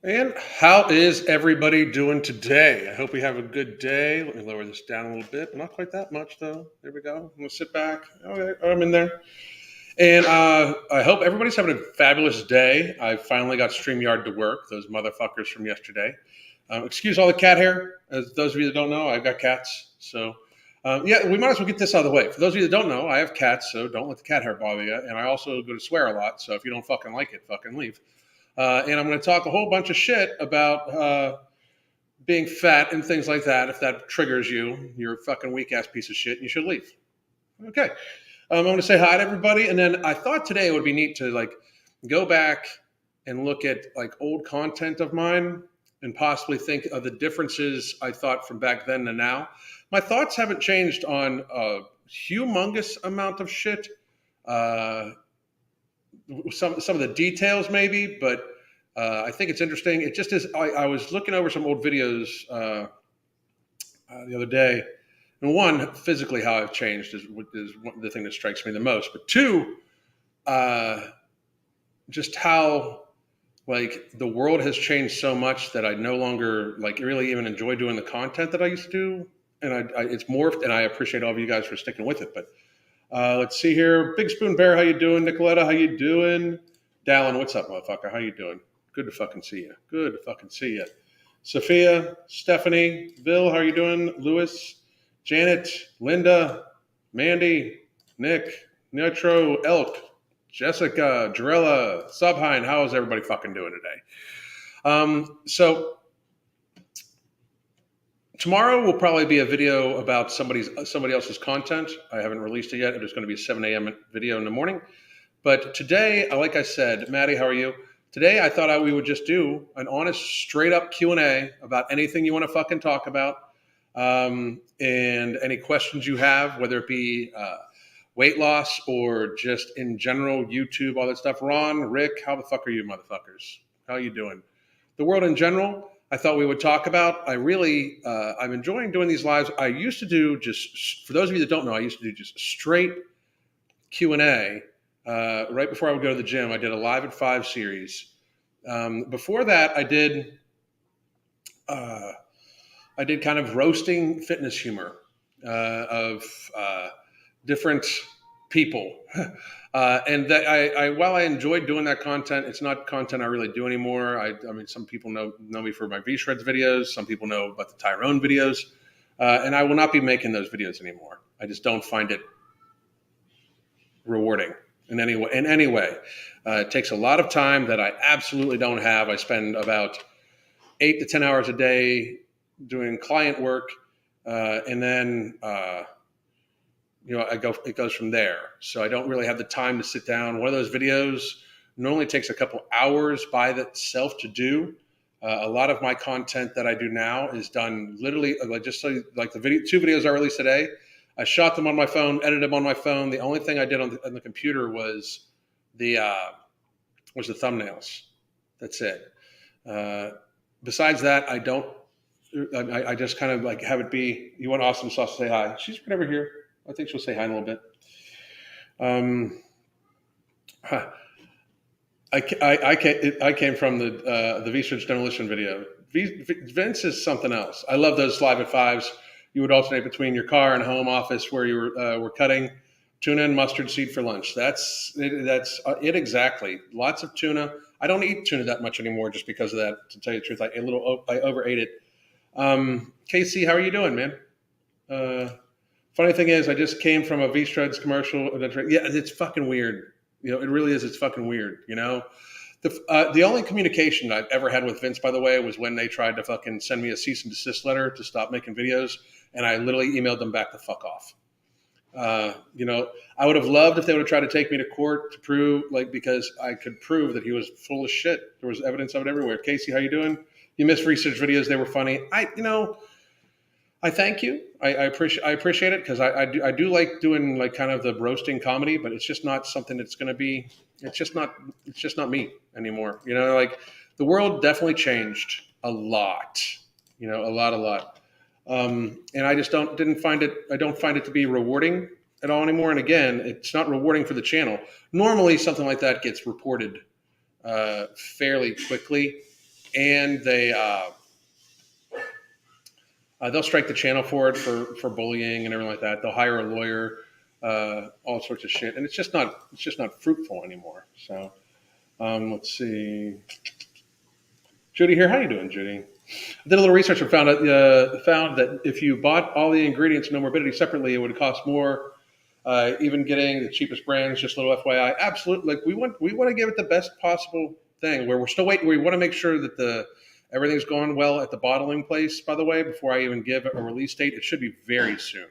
And how is everybody doing today? I hope we have a good day. Let me lower this down a little bit. Not quite that much, though. There we go. I'm going to sit back. Okay, I'm in there. And I hope everybody's having a fabulous day. I finally got StreamYard to work, those motherfuckers from yesterday. Excuse all the cat hair. As those of you that don't know, I've got cats. So, yeah, we might as well get this out of the way. For those of you that don't know, I have cats, so don't let the cat hair bother you. And I also go to swear a lot, so if you don't fucking like it, fucking leave. And I'm going to talk a whole bunch of shit about being fat and things like that. If that triggers you, you're a fucking weak ass piece of shit and you should leave. Okay. I'm going to say hi to everybody. And then I thought today it would be neat to like go back and look at like old content of mine and possibly think of the differences I thought from back then to now. My thoughts haven't changed on a humongous amount of shit. Uh, some of the details maybe, but I think it's interesting. It just is. I was looking over some old videos the other day, and one, physically how I've changed is the thing that strikes me the most. But two, just how like the world has changed so much that I no longer like really even enjoy doing the content that I used to do, and it's morphed. And I appreciate all of you guys for sticking with it. But let's see here. Big Spoon Bear, how you doing? Nicoletta, how you doing? Dallin, what's up, motherfucker? How you doing? Good to fucking see you. Good to fucking see you. Sophia, Stephanie, Bill, how are you doing? Lewis, Janet, Linda, Mandy, Nick, Nitro, Elk, Jessica, Jarella, Subhine. How is everybody fucking doing today? So tomorrow will probably be a video about somebody else's content. I haven't released it yet. It's going to be a 7 a.m. video in the morning. But today, like I said, Maddie, how are you? Today, I thought we would just do an honest, straight-up Q&A about anything you want to fucking talk about, and any questions you have, whether it be weight loss or just in general, YouTube, all that stuff. Ron, Rick, how the fuck are you, motherfuckers? How you doing? The world in general, I thought we would talk about. I'm enjoying doing these lives. I used to do just, for those of you that don't know, I used to do just straight Q&A. Right before I would go to the gym, I did a Live at 5 series. Before that, I did kind of roasting fitness humor of different people. And that while I enjoyed doing that content, it's not content I really do anymore. I mean, some people know me for my V-Shreds videos. Some people know about the Tyrone videos. And I will not be making those videos anymore. I just don't find it rewarding in any way. It takes a lot of time that I absolutely don't have. I spend about 8 to 10 hours a day doing client work, and then it goes from there. So I don't really have the time to sit down. One of those videos normally takes a couple hours by itself to do. A lot of my content that I do now is done literally just so like the two videos I released today. I shot them on my phone, edited them on my phone. The only thing I did on the computer was the thumbnails. That's it. Besides that, I don't. I just kind of like have it be. You want Awesome Sauce to say hi? She's right over here. I think she'll say hi in a little bit. I came from the V-Switch demolition video. Vince is something else. I love those Live at 5s. You would alternate between your car and home office where you were cutting tuna and mustard seed for lunch. That's it exactly. Lots of tuna. I don't eat tuna that much anymore just because of that. To tell you the truth, I overate it. Casey, how are you doing, man? Funny thing is, I just came from a V-Shreds commercial. Yeah, it's fucking weird. It really is. It's fucking weird. The only communication I've ever had with Vince, by the way, was when they tried to fucking send me a cease and desist letter to stop making videos, and I literally emailed them back the fuck off. I would have loved if they would have tried to take me to court to prove, because I could prove that he was full of shit. There was evidence of it everywhere. Casey, how you doing? You missed research videos; they were funny. I thank you. I appreciate it because I do like doing like kind of the roasting comedy, but it's just not something that's going to be. It's just not me anymore. Like the world definitely changed a lot. A lot. And I just don't find it to be rewarding at all anymore. And again, it's not rewarding for the channel. Normally, something like that gets reported fairly quickly. and they'll strike the channel for it for bullying and everything like that. They'll hire a lawyer, all sorts of shit, and it's just not fruitful anymore. So let's see, Judy here. How you doing, Judy? I did a little research and found that if you bought all the ingredients and no morbidity separately, it would cost more. Even getting the cheapest brands, just a little FYI. Absolutely, like we want to give it the best possible thing. Where we're still waiting, we want to make sure that everything's going well at the bottling place. By the way, before I even give a release date, it should be very soon,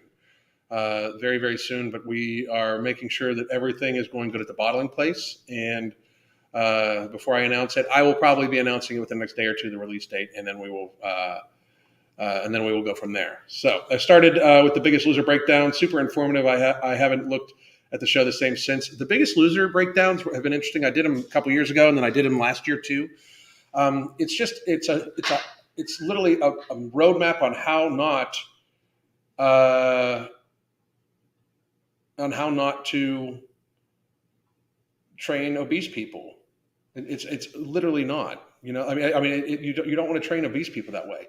very very soon. But we are making sure that everything is going good at the bottling place. And before I announce it, I will probably be announcing it within the next day or two, the release date, and then we will. And then we will go from there. So I started with the Biggest Loser breakdown. Super informative. I haven't looked at the show the same since. The Biggest Loser breakdowns have been interesting. I did them a couple years ago, and then I did them last year too. It's literally a roadmap on how not to train obese people. It's literally not. You don't want to train obese people that way.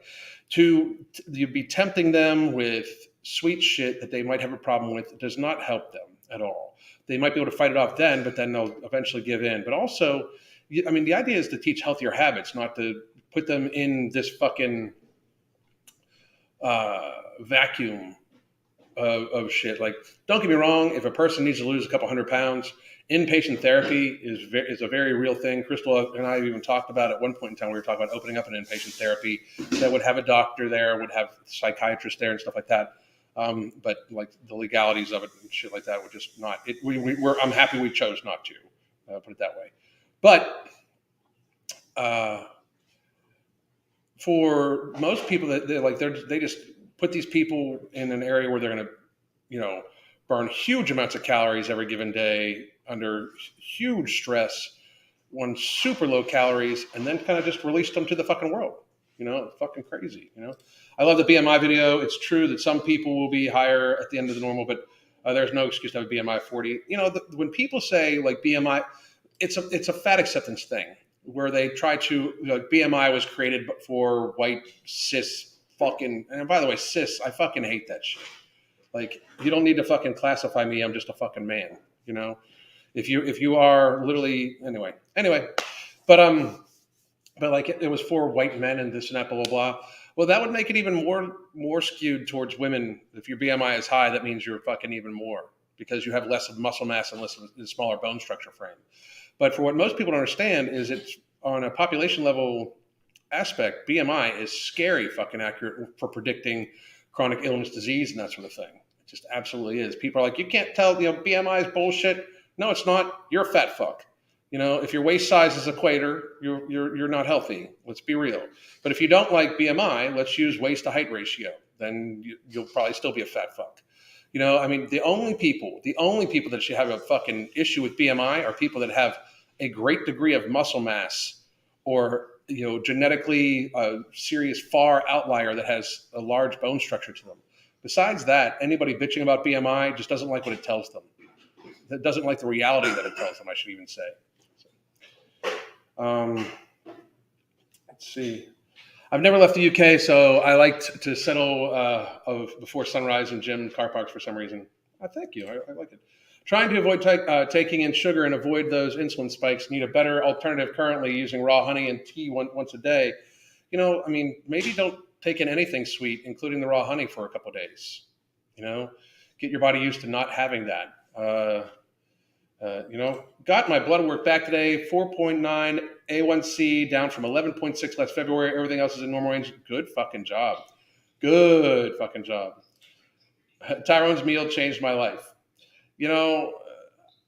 You'd be tempting them with sweet shit that they might have a problem with. It does not help them at all. They might be able to fight it off then, but then they'll eventually give in. But also, the idea is to teach healthier habits, not to put them in this fucking vacuum of shit. Like, don't get me wrong. If a person needs to lose a couple 100 pounds, inpatient therapy is a very real thing. Crystal and I have even talked about at one point in time. We were talking about opening up an inpatient therapy that would have a doctor there, would have psychiatrists there, and stuff like that. But like the legalities of it and shit like that would just not. I'm happy we chose not to put it that way. But for most people, they just put these people in an area where they're going to, burn huge amounts of calories every given day under huge stress, on super low calories, and then kind of just release them to the fucking world. Fucking crazy. I love the BMI video. It's true that some people will be higher at the end of the normal, but there's no excuse to have a BMI of 40. When people say like BMI, it's a fat acceptance thing where they try to, BMI was created for white cis fucking, and by the way, cis, I fucking hate that shit. Like, you don't need to fucking classify me. I'm just a fucking man, If you are literally anyway, but like it was for white men and this and that, blah blah blah. Well, that would make it even more skewed towards women. If your BMI is high, that means you're fucking even more because you have less of muscle mass and less of a smaller bone structure frame. But for what most people don't understand is it's on a population level aspect. BMI is scary fucking accurate for predicting chronic illness, disease, and that sort of thing. It just absolutely is. People are like, you can't tell, BMI is bullshit. No, it's not. You're a fat fuck. If your waist size is equator, you're not healthy. Let's be real. But if you don't like BMI, let's use waist to height ratio. Then you'll probably still be a fat fuck. The only people that should have a fucking issue with BMI are people that have a great degree of muscle mass or, genetically serious far outlier that has a large bone structure to them. Besides that, anybody bitching about BMI just doesn't like what it tells them. That doesn't like the reality that it tells them, I should even say. Let's see. I've never left the UK, so I like to settle before sunrise in gym car parks for some reason. Thank you. I like it. Trying to avoid taking in sugar and avoid those insulin spikes. Need a better alternative currently using raw honey and tea once a day. Maybe don't take in anything sweet, including the raw honey, for a couple of days. Get your body used to not having that. Got my blood work back today, 4.9 A1C down from 11.6 last February. Everything else is in normal range. Good fucking job. Tyrone's meal changed my life.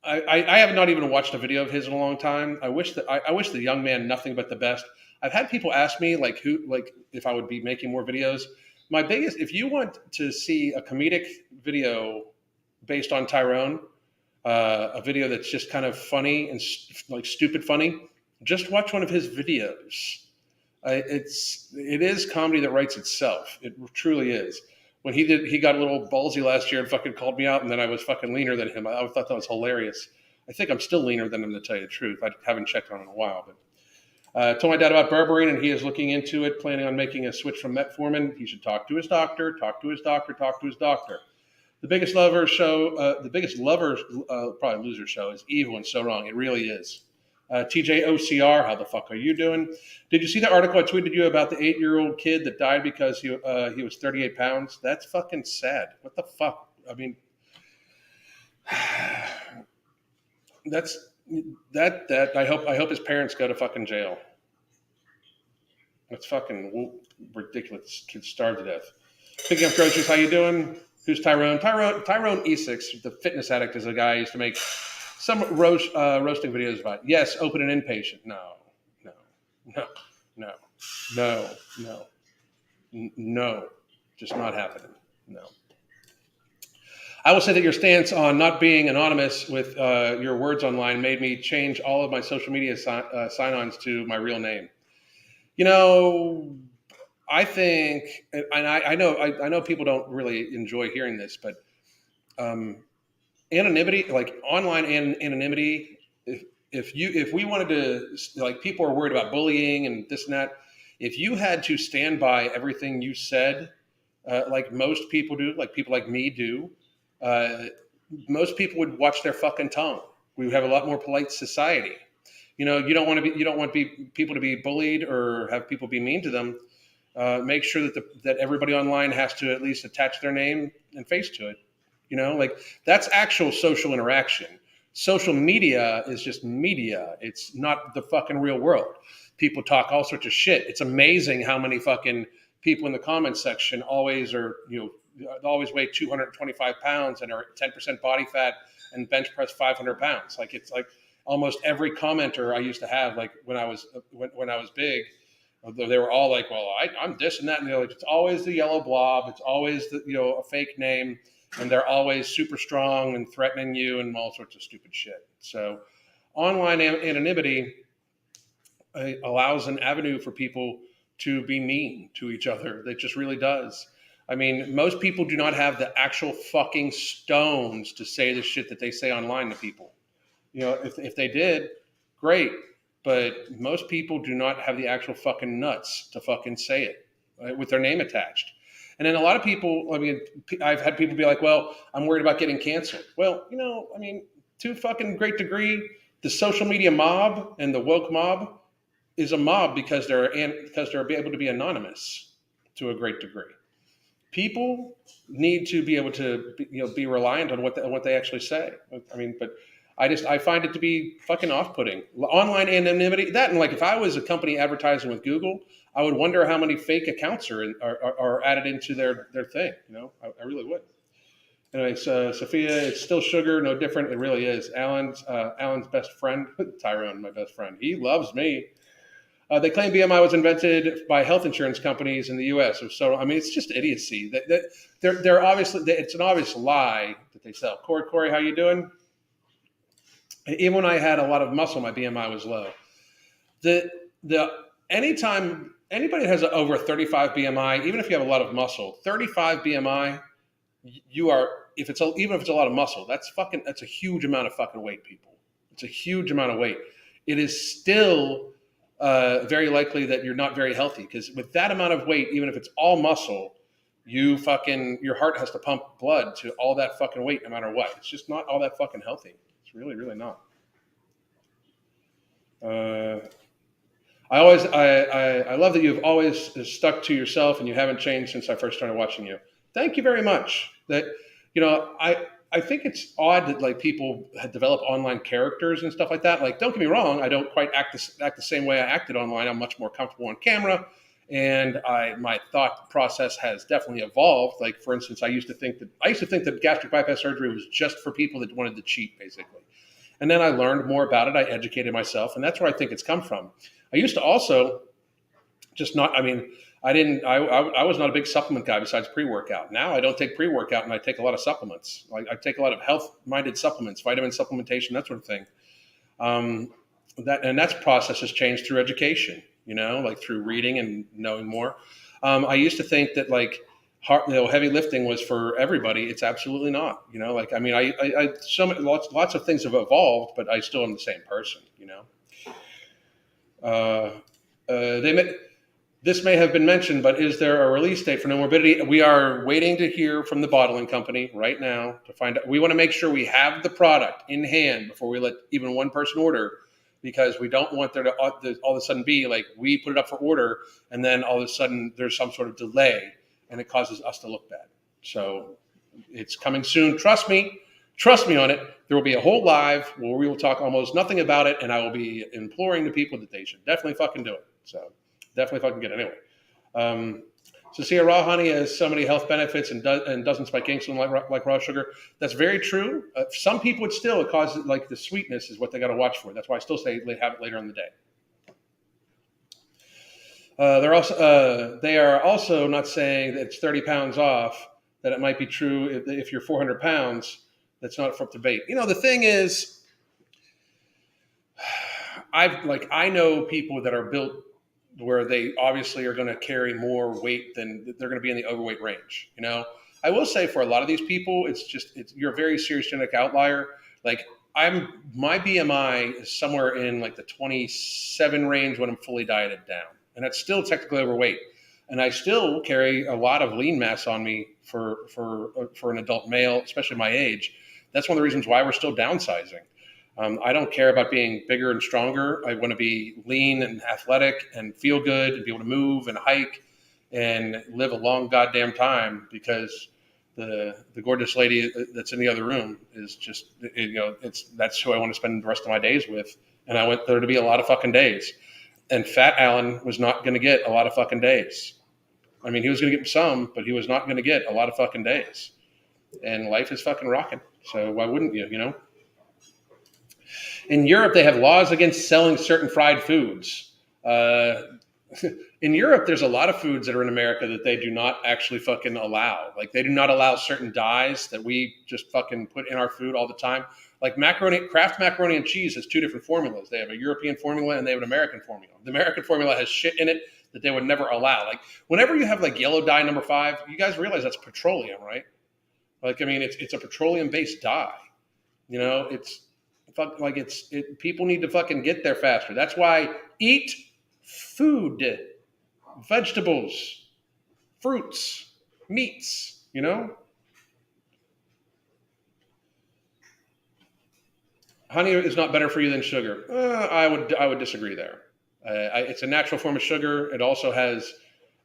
I have not even watched a video of his in a long time. I wish the young man nothing but the best. I've had people ask me if I would be making more videos. My biggest, if you want to see a comedic video based on Tyrone, a video that's just kind of funny and stupid funny, just watch one of his videos. It is comedy that writes itself. It truly is. When he got a little ballsy last year and fucking called me out, and then I was fucking leaner than him. I thought that was hilarious. I think I'm still leaner than him, to tell you the truth. I haven't checked on him in a while, but Told my dad about berberine, and he is looking into it, planning on making a switch from metformin. He should talk to his doctor, talk to his doctor, talk to his doctor. The biggest lover show, the biggest lover, probably loser show is evil and so wrong. It really is. TJOCR, how the fuck are you doing? Did you see the article I tweeted you about the 8-year-old kid that died because he was 38 pounds? That's fucking sad. What the fuck? I mean, that's that. I hope his parents go to fucking jail. That's fucking ridiculous. Kids starve to death. Picking up groceries, how you doing? Who's Tyrone? Tyrone E6, the fitness addict, is a guy I used to make some roasting videos about. Yes, open and inpatient. No, no, no, no, no, no, no. Just not happening. No. I will say that your stance on not being anonymous with your words online made me change all of my social media sign-ons to my real name. You know, I think, and I know people don't really enjoy hearing this, but anonymity, like online anonymity, if we wanted to, like, people are worried about bullying and this and that. If you had to stand by everything you said, like most people do, like people like me do, most people would watch their fucking tongue. We would have a lot more polite society. You know, you don't want people to be bullied or have people be mean to them. Make sure that everybody online has to at least attach their name and face to it. You know, like, that's actual social interaction. Social media is just media. It's not the fucking real world. People talk all sorts of shit. It's amazing how many fucking people in the comments section always always weigh 225 pounds and are 10% body fat and bench press 500 pounds. Like, it's like almost every commenter I used to have, like when I was big, they were all like, well, I'm this and that. And they're like, it's always the yellow blob. It's always a fake name. And they're always super strong and threatening you and all sorts of stupid shit. So online anonymity allows an avenue for people to be mean to each other. It just really does. I mean, most people do not have the actual fucking stones to say the shit that they say online to people. You know, if they did, great. But most people do not have the actual fucking nuts to fucking say it, right, with their name attached. And then a lot of people, I mean, I've had people be like, well, I'm worried about getting canceled. Well, I mean, to a fucking great degree, the social media mob and the woke mob is a mob because they're able to be anonymous to a great degree. People need to be able to be reliant on what they actually say. I mean, but I find it to be fucking off-putting. Online anonymity, that, and like, if I was a company advertising with Google, I would wonder how many fake accounts are added into their thing. I really would. Anyway, so Sophia, it's still sugar, no different. It really is. Alan's best friend, Tyrone, my best friend. He loves me. They claim BMI was invented by health insurance companies in the U.S. So, I mean, it's just idiocy. They're obviously, it's an obvious lie that they sell. Corey, how you doing? Even when I had a lot of muscle, my BMI was low. Anytime anybody that has over 35 BMI, even if you have a lot of muscle, 35 BMI, even if it's a lot of muscle, that's a huge amount of fucking weight, people. It's a huge amount of weight. It is still very likely that you're not very healthy, because with that amount of weight, even if it's all muscle, your heart has to pump blood to all that fucking weight no matter what. It's just not all that fucking healthy. It's really, really not. I love that you've always stuck to yourself and you haven't changed since I first started watching you. Thank you very much. I think it's odd that, like, people develop online characters and stuff like that. Like, don't get me wrong, I don't quite act the same way I acted online. I'm much more comfortable on camera, and my thought process has definitely evolved. Like, for instance, I used to think that gastric bypass surgery was just for people that wanted to cheat, basically. And then I learned more about it. I educated myself, and that's where I think it's come from. I used to also I was not a big supplement guy besides pre-workout. Now I don't take pre-workout, and I take a lot of supplements. Like, I take a lot of health-minded supplements, vitamin supplementation, that sort of thing. That process has changed through education, like through reading and knowing more. I used to think that, like, heavy lifting was for everybody. It's absolutely not. Lots of things have evolved, but I still am the same person. Uh, they may, this may have been mentioned, but is there a release date for no morbidity? We are waiting to hear from the bottling company right now to find out. We want to make sure we have the product in hand before we let even one person order, because we don't want there to all of a sudden be like we put it up for order and then all of a sudden there's some sort of delay and it causes us to look bad. So it's coming soon. Trust me. Trust me on it. There will be a whole live where we will talk almost nothing about it, and I will be imploring the people that they should definitely fucking do it. So definitely fucking get it. Anyway. So see, raw honey has so many health benefits and doesn't spike insulin like raw sugar. That's very true. Some people it causes like the sweetness is what they got to watch for. That's why I still say have it later in the day. They are also not saying that it's 30 pounds off. That it might be true if you're 400 pounds. That's not up to debate. The thing is, I know people that are built where they obviously are going to carry more weight than they're going to be in the overweight range. I will say for a lot of these people, you're a very serious genetic outlier. Like my BMI is somewhere in like the 27 range when I'm fully dieted down, and that's still technically overweight. And I still carry a lot of lean mass on me for an adult male, especially my age. That's one of the reasons why we're still downsizing. I don't care about being bigger and stronger. I want to be lean and athletic and feel good and be able to move and hike and live a long goddamn time, because the gorgeous lady that's in the other room is just, that's who I want to spend the rest of my days with. And I want there to be a lot of fucking days. And Fat Alan was not going to get a lot of fucking days. I mean, he was going to get some, but he was not going to get a lot of fucking days. And life is fucking rocking. So why wouldn't you, In Europe, they have laws against selling certain fried foods. In Europe, there's a lot of foods that are in America that they do not actually fucking allow. Like, they do not allow certain dyes that we just fucking put in our food all the time. Like Kraft macaroni and cheese has two different formulas. They have a European formula and they have an American formula. The American formula has shit in it that they would never allow. Like, whenever you have like yellow dye number 5, you guys realize that's petroleum, right? Like, I mean, it's a petroleum-based dye. People need to fucking get there faster. That's why eat food, vegetables, fruits, meats, Honey is not better for you than sugar. I would disagree there. It's a natural form of sugar. It also has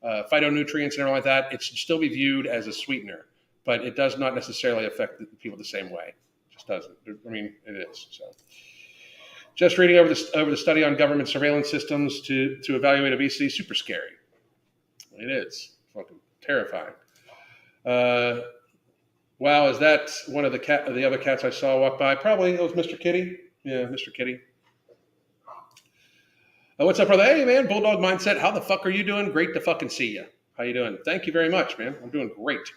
phytonutrients and everything like that. It should still be viewed as a sweetener, but it does not necessarily affect people the same way. It just doesn't. I mean, it is. So, just reading over the study on government surveillance systems to evaluate obesity. Super scary. It is fucking terrifying. Wow, is that one of the other cats I saw walk by? Probably it was Mr. Kitty. Yeah, Mr. Kitty. What's up, brother? Hey, man, Bulldog Mindset. How the fuck are you doing? Great to fucking see you. How you doing? Thank you very much, man. I'm doing great.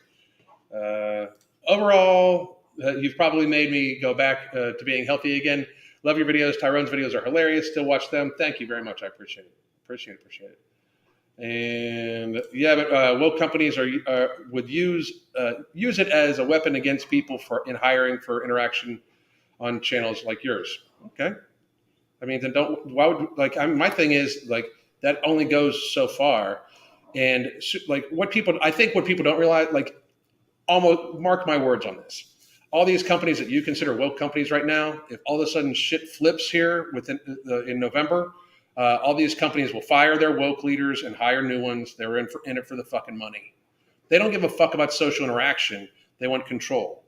Overall, you've probably made me go back to being healthy again. Love your videos. Tyrone's videos are hilarious. Still watch them. Thank you very much. I appreciate it. Appreciate it. And yeah, but woke companies would use it as a weapon against people in hiring for interaction on channels like yours. Okay. I mean, then why would, my thing is, like, that only goes so far. And like what people don't realize, like, almost mark my words on this. All these companies that you consider woke companies right now, if all of a sudden shit flips here in November, all these companies will fire their woke leaders and hire new ones. They're in it for the fucking money. They don't give a fuck about social interaction. They want control.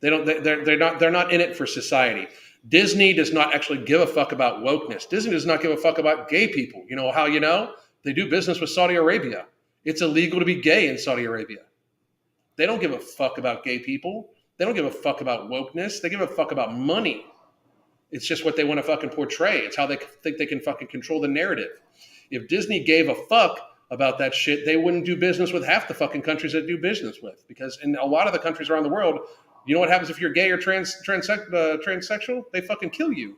They're not in it for society. Disney does not actually give a fuck about wokeness. Disney does not give a fuck about gay people. You know how they do business with Saudi Arabia. It's illegal to be gay in Saudi Arabia. They don't give a fuck about gay people. They don't give a fuck about wokeness. They give a fuck about money. It's just what they want to fucking portray. It's how they think they can fucking control the narrative. If Disney gave a fuck about that shit, they wouldn't do business with half the fucking countries that do business with. Because in a lot of the countries around the world, you know what happens if you're gay or transsexual? They fucking kill you.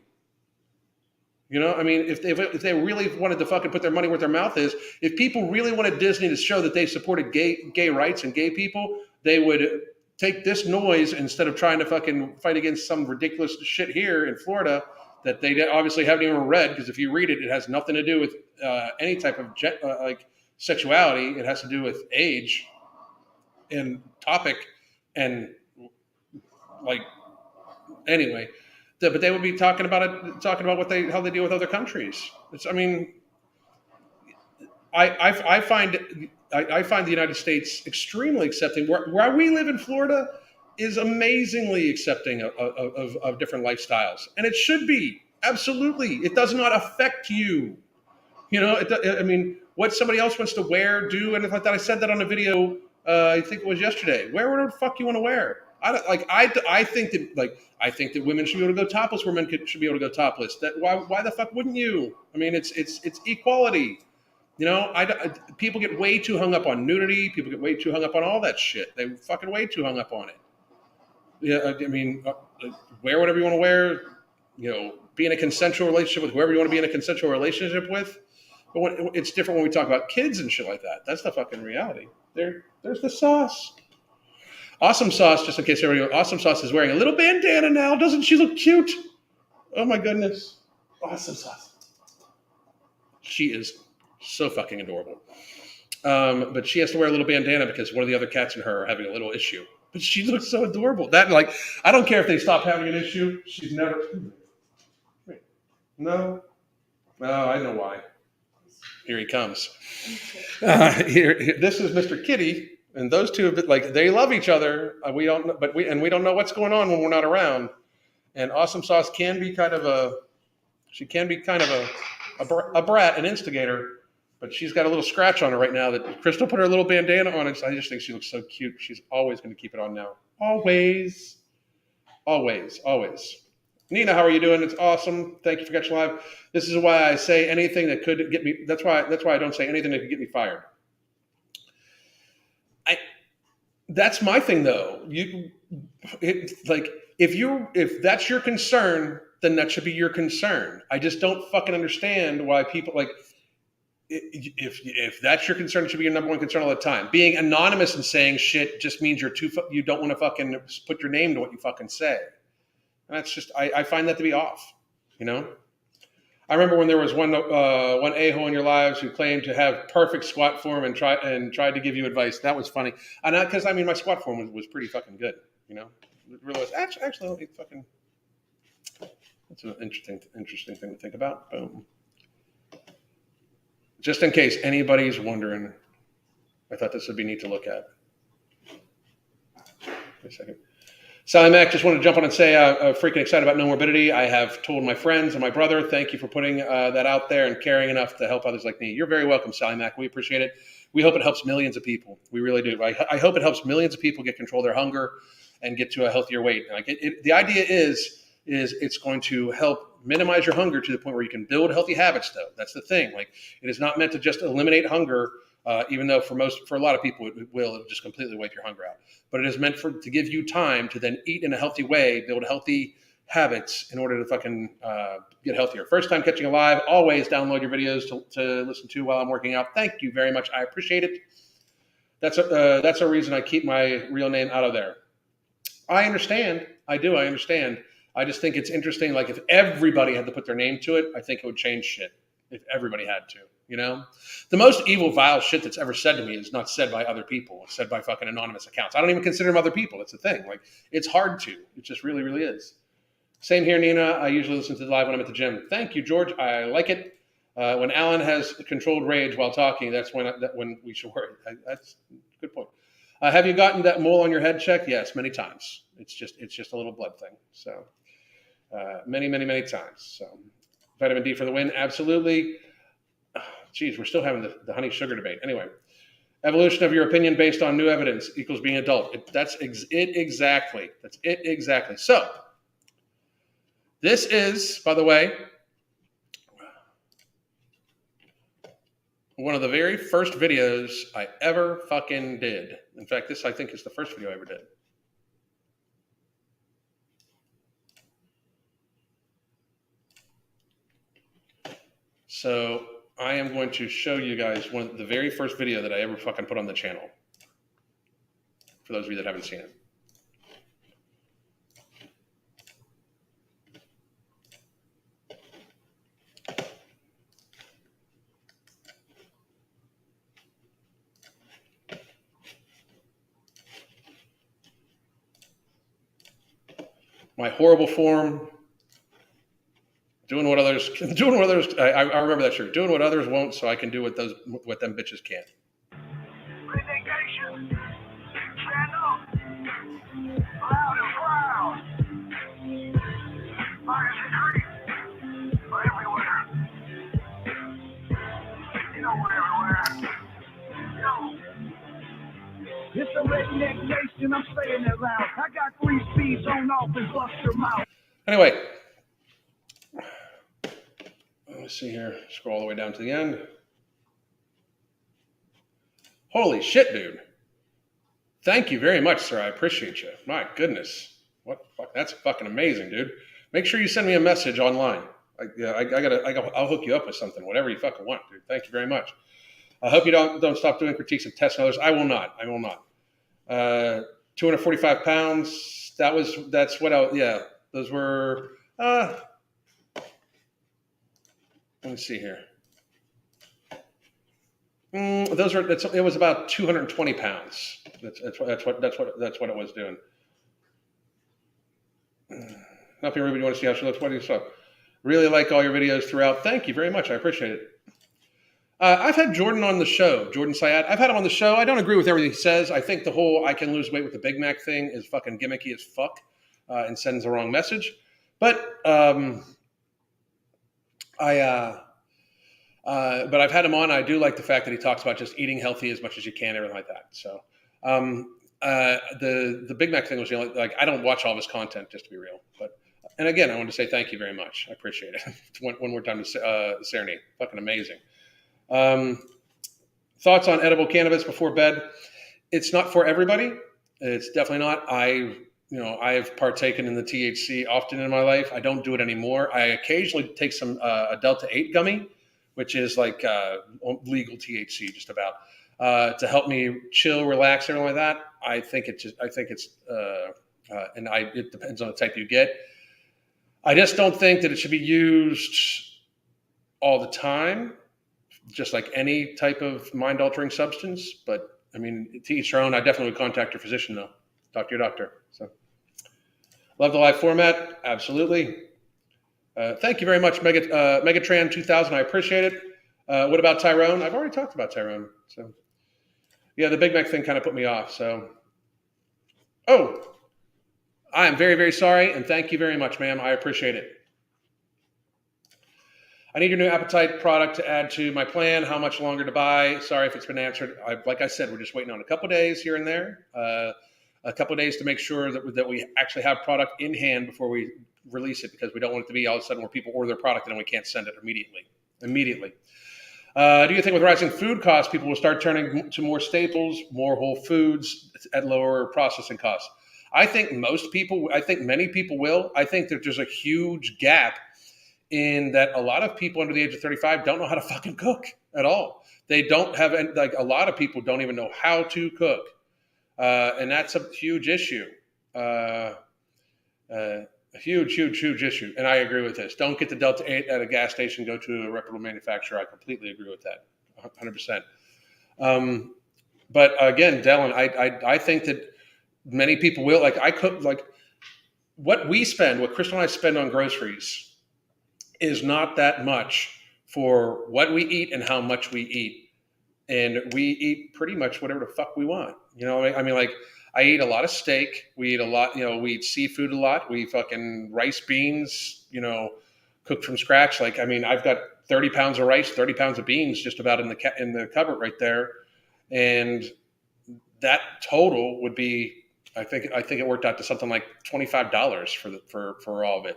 I mean, if they really wanted to fucking put their money where their mouth is, if people really wanted Disney to show that they supported gay rights and gay people, they would take this noise instead of trying to fucking fight against some ridiculous shit here in Florida. that they obviously haven't even read, because if you read it, it has nothing to do with any type of like sexuality. It has to do with age and topic and like anyway. But they would be talking about it, talking about how they deal with other countries. I mean, I find the United States extremely accepting. Where we live in Florida is amazingly accepting of different lifestyles, and it should be absolutely. It does not affect you. You know, I mean, what somebody else wants to wear, do, and if I thought I said that on a video, I think it was yesterday. Wear whatever the fuck you want to wear. I think that I think that women should be able to go topless where men should be able to go topless. That why the fuck wouldn't you? I mean, it's equality. You know, people get way too hung up on nudity. People get way too hung up on all that shit. They fucking way too hung up on it. Yeah, I mean, wear whatever you want to wear. You know, be in a consensual relationship with whoever you want to be in a consensual relationship with. But it's different when we talk about kids and shit like that. That's the fucking reality. There's the sauce. Awesome Sauce, just in case everybody, Awesome Sauce is wearing a little bandana now. Doesn't she look cute? Oh my goodness. Awesome Sauce. She is so fucking adorable. But she has to wear a little bandana because one of the other cats in her are having a little issue. But she looks so adorable. That, like, I don't care if they stop having an issue. She's never. Wait. No. Oh, I know why. Here he comes. This is Mr. Kitty, and those two, like, they love each other. We don't, but we don't know what's going on when we're not around. And Awesome Sauce can be kind of a brat, an instigator. But she's got a little scratch on her right now that Crystal put her little bandana on it. I just think she looks so cute. She's always going to keep it on now. Always. Always. Always. Nina, how are you doing? It's awesome. Thank you for catching live. This is why I say anything that could get me. That's why I don't say anything that could get me fired. That's my thing though. If that's your concern, then that should be your concern. I just don't fucking understand why people like. If that's your concern, it should be your number one concern all the time. Being anonymous and saying shit just means you don't want to fucking put your name to what you fucking say. And that's just, I find that to be off, you know? I remember when there was one a-hole in your lives who claimed to have perfect squat form and tried to give you advice. That was funny. And because I mean, my squat form was pretty fucking good, you know? It really was. Actually, let me fucking, that's an interesting thing to think about. Boom. Just in case anybody's wondering, I thought this would be neat to look at. Wait a second. Sally Mac, just wanted to jump on and say I'm freaking excited about No Morbidity. I have told my friends and my brother, thank you for putting that out there and caring enough to help others like me. You're very welcome, Sally Mac. We appreciate it. We hope it helps millions of people. We really do. I hope it helps millions of people get control of their hunger and get to a healthier weight. Like the idea is it's going to help minimize your hunger to the point where you can build healthy habits, though. That's the thing. Like, it is not meant to just eliminate hunger, even though for a lot of people it'll just completely wipe your hunger out. But it is meant to give you time to then eat in a healthy way, build healthy habits in order to fucking get healthier. First time catching a live, always download your videos to listen to while I'm working out. Thank you very much. I appreciate it. That's a reason I keep my real name out of there. I understand. I do. I understand. I just think it's interesting. Like, if everybody had to put their name to it, I think it would change shit. If everybody had to, you know, the most evil, vile shit that's ever said to me is not said by other people. It's said by fucking anonymous accounts. I don't even consider them other people. It's the thing. Like, it's hard to. It just really, really is. Same here, Nina. I usually listen to the live when I'm at the gym. Thank you, George. I like it. When Alan has controlled rage while talking, that's when we should worry. That's a good point. Have you gotten that mole on your head checked? Yes, many times. It's just a little blood thing. So. Many, many, many times. So, vitamin D for the win, absolutely. Geez, we're still having the honey sugar debate. Anyway, evolution of your opinion based on new evidence equals being adult. That's it exactly. That's it exactly. So, this is, by the way, one of the very first videos I ever fucking did. In fact, this I think is the first video I ever did. So I am going to show you guys the very first video that I ever fucking put on the channel. For those of you that haven't seen it. my horrible form, doing what others, I remember that shirt. Doing what others won't, so I can do what them bitches can't. Stand up, loud and proud. Fire secret, everywhere. You know we're everywhere. Yo. It's a redneck nation, I'm saying it loud. I got 3 speeds on off and bust your mouth. Anyway, let's see here. Scroll all the way down to the end. Holy shit, dude. Thank you very much, sir. I appreciate you. My goodness. What the fuck? That's fucking amazing, dude. Make sure you send me a message online. I'll hook you up with something, whatever you fucking want, dude. Thank you very much. I hope you don't stop doing critiques of tests and others. I will not. 245 pounds. Those were, let me see here. It was about 220 pounds. That's what it was doing. Nothing really. You want to see how she looks? What do you say? Really like all your videos throughout. Thank you very much. I appreciate it. I've had Jordan on the show, Jordan Syed. I've had him on the show. I don't agree with everything he says. I think the whole I can lose weight with the Big Mac thing is fucking gimmicky as fuck and sends the wrong message. But I've had him on. I do like the fact that he talks about just eating healthy as much as you can, everything like that. So the Big Mac thing was the only, like, I don't watch all of his content, just to be real. But and again, I want to say thank you very much. I appreciate it. one more time to Cerny. Fucking amazing. Thoughts on edible cannabis before bed? It's not for everybody. It's definitely not. I've partaken in the THC often in my life. I don't do it anymore. I occasionally take some a Delta 8 gummy, which is like legal THC, just about to help me chill, relax, everything like that. It depends on the type you get. I just don't think that it should be used all the time, just like any type of mind-altering substance. But I mean, to each their own. I definitely would contact your physician, though. Talk to your doctor. So, love the live format. Absolutely. Thank you very much, Megatran 2000. I appreciate it. What about Tyrone? I've already talked about Tyrone. So, yeah, the Big Mac thing kind of put me off. So, I am very, very sorry, and thank you very much, ma'am. I appreciate it. I need your new appetite product to add to my plan. How much longer to buy? Sorry if it's been answered. Like I said, we're just waiting on a couple of days here and there. A couple of days to make sure that we actually have product in hand before we release it, because we don't want it to be all of a sudden where people order their product and then we can't send it immediately. Do you think with rising food costs, people will start turning to more staples, more whole foods at lower processing costs? I think many people will. I think that there's a huge gap in that a lot of people under the age of 35 don't know how to fucking cook at all. They don't have, like, a lot of people don't even know how to cook. And that's a huge issue. A huge issue. And I agree with this. Don't get the Delta 8 at a gas station. Go to a reputable manufacturer. I completely agree with that. 100%. But again, Dylan, I think that many people will. Like, I cook, like, what Crystal and I spend on groceries is not that much for what we eat and how much we eat. And we eat pretty much whatever the fuck we want. You know, I mean, like, I eat a lot of steak. We eat a lot, we eat seafood a lot. We fucking rice, beans, cooked from scratch. Like, I mean, I've got 30 pounds of rice, 30 pounds of beans just about in the cupboard right there. And that total would be, I think it worked out to something like $25 for all of it,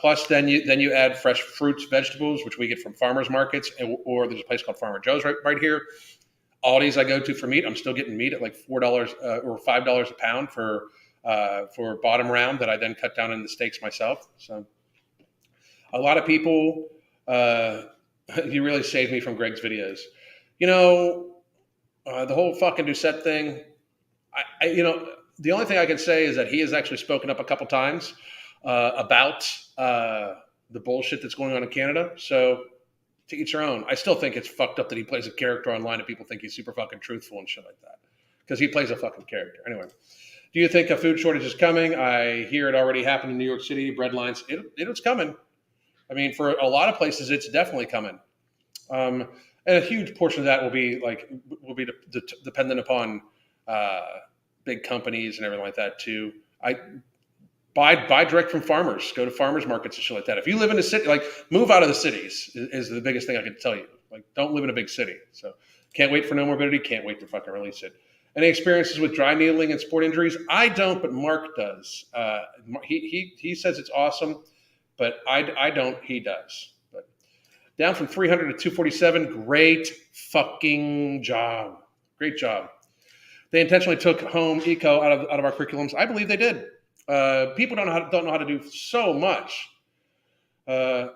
plus then you add fresh fruits, vegetables, which we get from farmers markets, or there's a place called Farmer Joe's right here. Aldi's I go to for meat. I'm still getting meat at like $4 or $5 a pound for bottom round that I then cut down into steaks myself. So a lot of people, you really saved me from Greg's videos. The whole fucking Doucette thing. The only thing I can say is that he has actually spoken up a couple times about the bullshit that's going on in Canada. So to each their own. I still think it's fucked up that he plays a character online and people think he's super fucking truthful and shit like that, because he plays a fucking character. Anyway, Do you think a food shortage is coming? I hear it already happened in New York City. Bread lines, it's coming. I mean, for a lot of places, it's definitely coming. Um, and a huge portion of that dependent upon uh, big companies and everything like that too. I buy direct from farmers. Go to farmers markets and shit like that. If you live in a city, like move out of the cities is the biggest thing I can tell you. Like don't live in a big city. So can't wait for no morbidity. Can't wait to fucking release it. Any experiences with dry needling and sport injuries? I don't, but Mark does. He says it's awesome, but I don't. He does. But down from 300 to 247. Great fucking job. Great job. They intentionally took home eco out of our curriculums. I believe they did. People don't know how to do so much. Uh,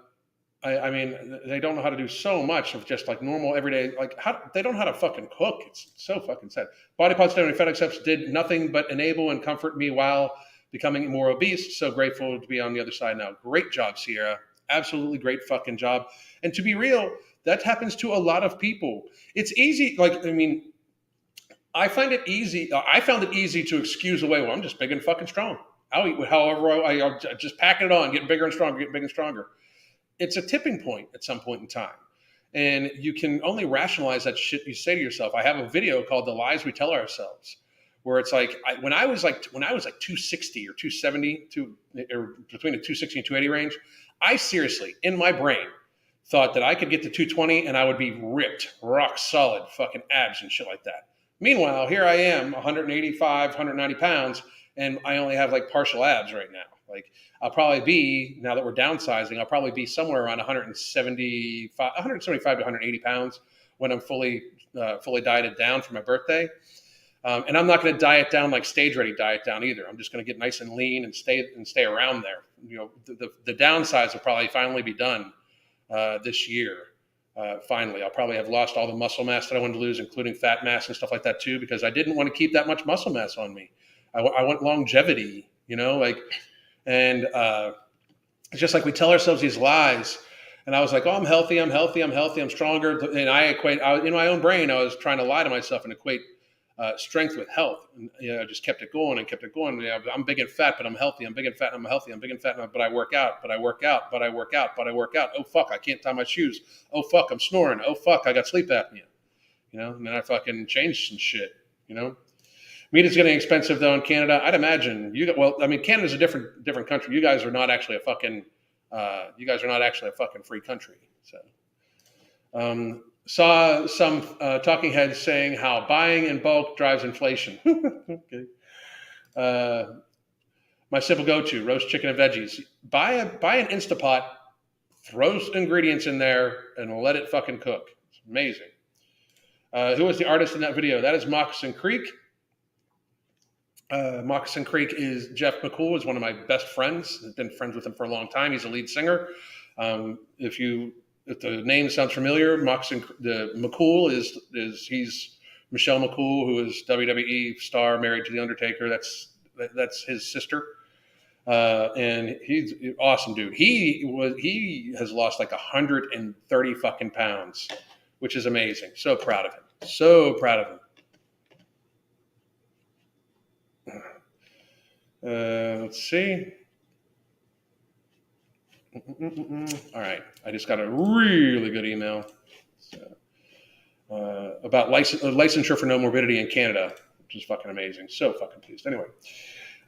I mean, they don't know how to do so much of just like normal everyday. Like they don't know how to fucking cook. It's so fucking sad. Body positivity FedEx steps did nothing but enable and comfort me while becoming more obese. So grateful to be on the other side now. Great job, Sierra. Absolutely great fucking job. And to be real, that happens to a lot of people. It's easy. Like I mean, I find it easy. I found it easy to excuse away. Well, I'm just big and fucking strong. I'll eat however I'll just packing it on, getting bigger and stronger, getting bigger and stronger. It's a tipping point at some point in time. And you can only rationalize that shit you say to yourself. I have a video called The Lies We Tell Ourselves, where it's like when I was like 260 or 270 or between the 260 and 280 range, I seriously, in my brain, thought that I could get to 220 and I would be ripped, rock solid, fucking abs and shit like that. Meanwhile, here I am, 185, 190 pounds, and I only have like partial abs right now. Like I'll probably be, now that we're downsizing, I'll probably be somewhere around 175 to 180 pounds when I'm fully dieted down for my birthday. And I'm not going to diet down like stage ready diet down either. I'm just going to get nice and lean and stay around there. You know, the downsize will probably finally be done this year. Finally, I'll probably have lost all the muscle mass that I wanted to lose, including fat mass and stuff like that too, because I didn't want to keep that much muscle mass on me. I want longevity, you know, like, and it's just like we tell ourselves these lies. And I was like, oh, I'm healthy, I'm stronger. And in my own brain, I was trying to lie to myself and equate strength with health. And, you know, I just kept it going and kept it going. You know, I'm big and fat, but I'm healthy. I'm big and fat, and I'm healthy. I'm big and fat, but I work out. Oh, fuck, I can't tie my shoes. Oh, fuck, I'm snoring. Oh, fuck, I got sleep apnea. You know, and then I fucking changed some shit, you know. Meat is getting expensive though in Canada. I'd imagine Canada's a different country. You guys are not actually a fucking free country. So, saw some talking heads saying how buying in bulk drives inflation. Okay. My simple go-to: roast chicken and veggies. Buy an Instapot, throw ingredients in there, and let it fucking cook. It's amazing. Who was the artist in that video? That is Moccasin Creek. Moccasin Creek is Jeff McCool, is one of my best friends. I've been friends with him for a long time. He's a lead singer. If the name sounds familiar, McCool he's Michelle McCool, who is WWE star, married to the Undertaker. That's his sister, and he's an awesome dude. He has lost like 130 fucking pounds, which is amazing. So proud of him. So proud of him. Let's see. All right. I just got a really good email about licensure for no morbidity in Canada, which is fucking amazing. So fucking pleased. Anyway,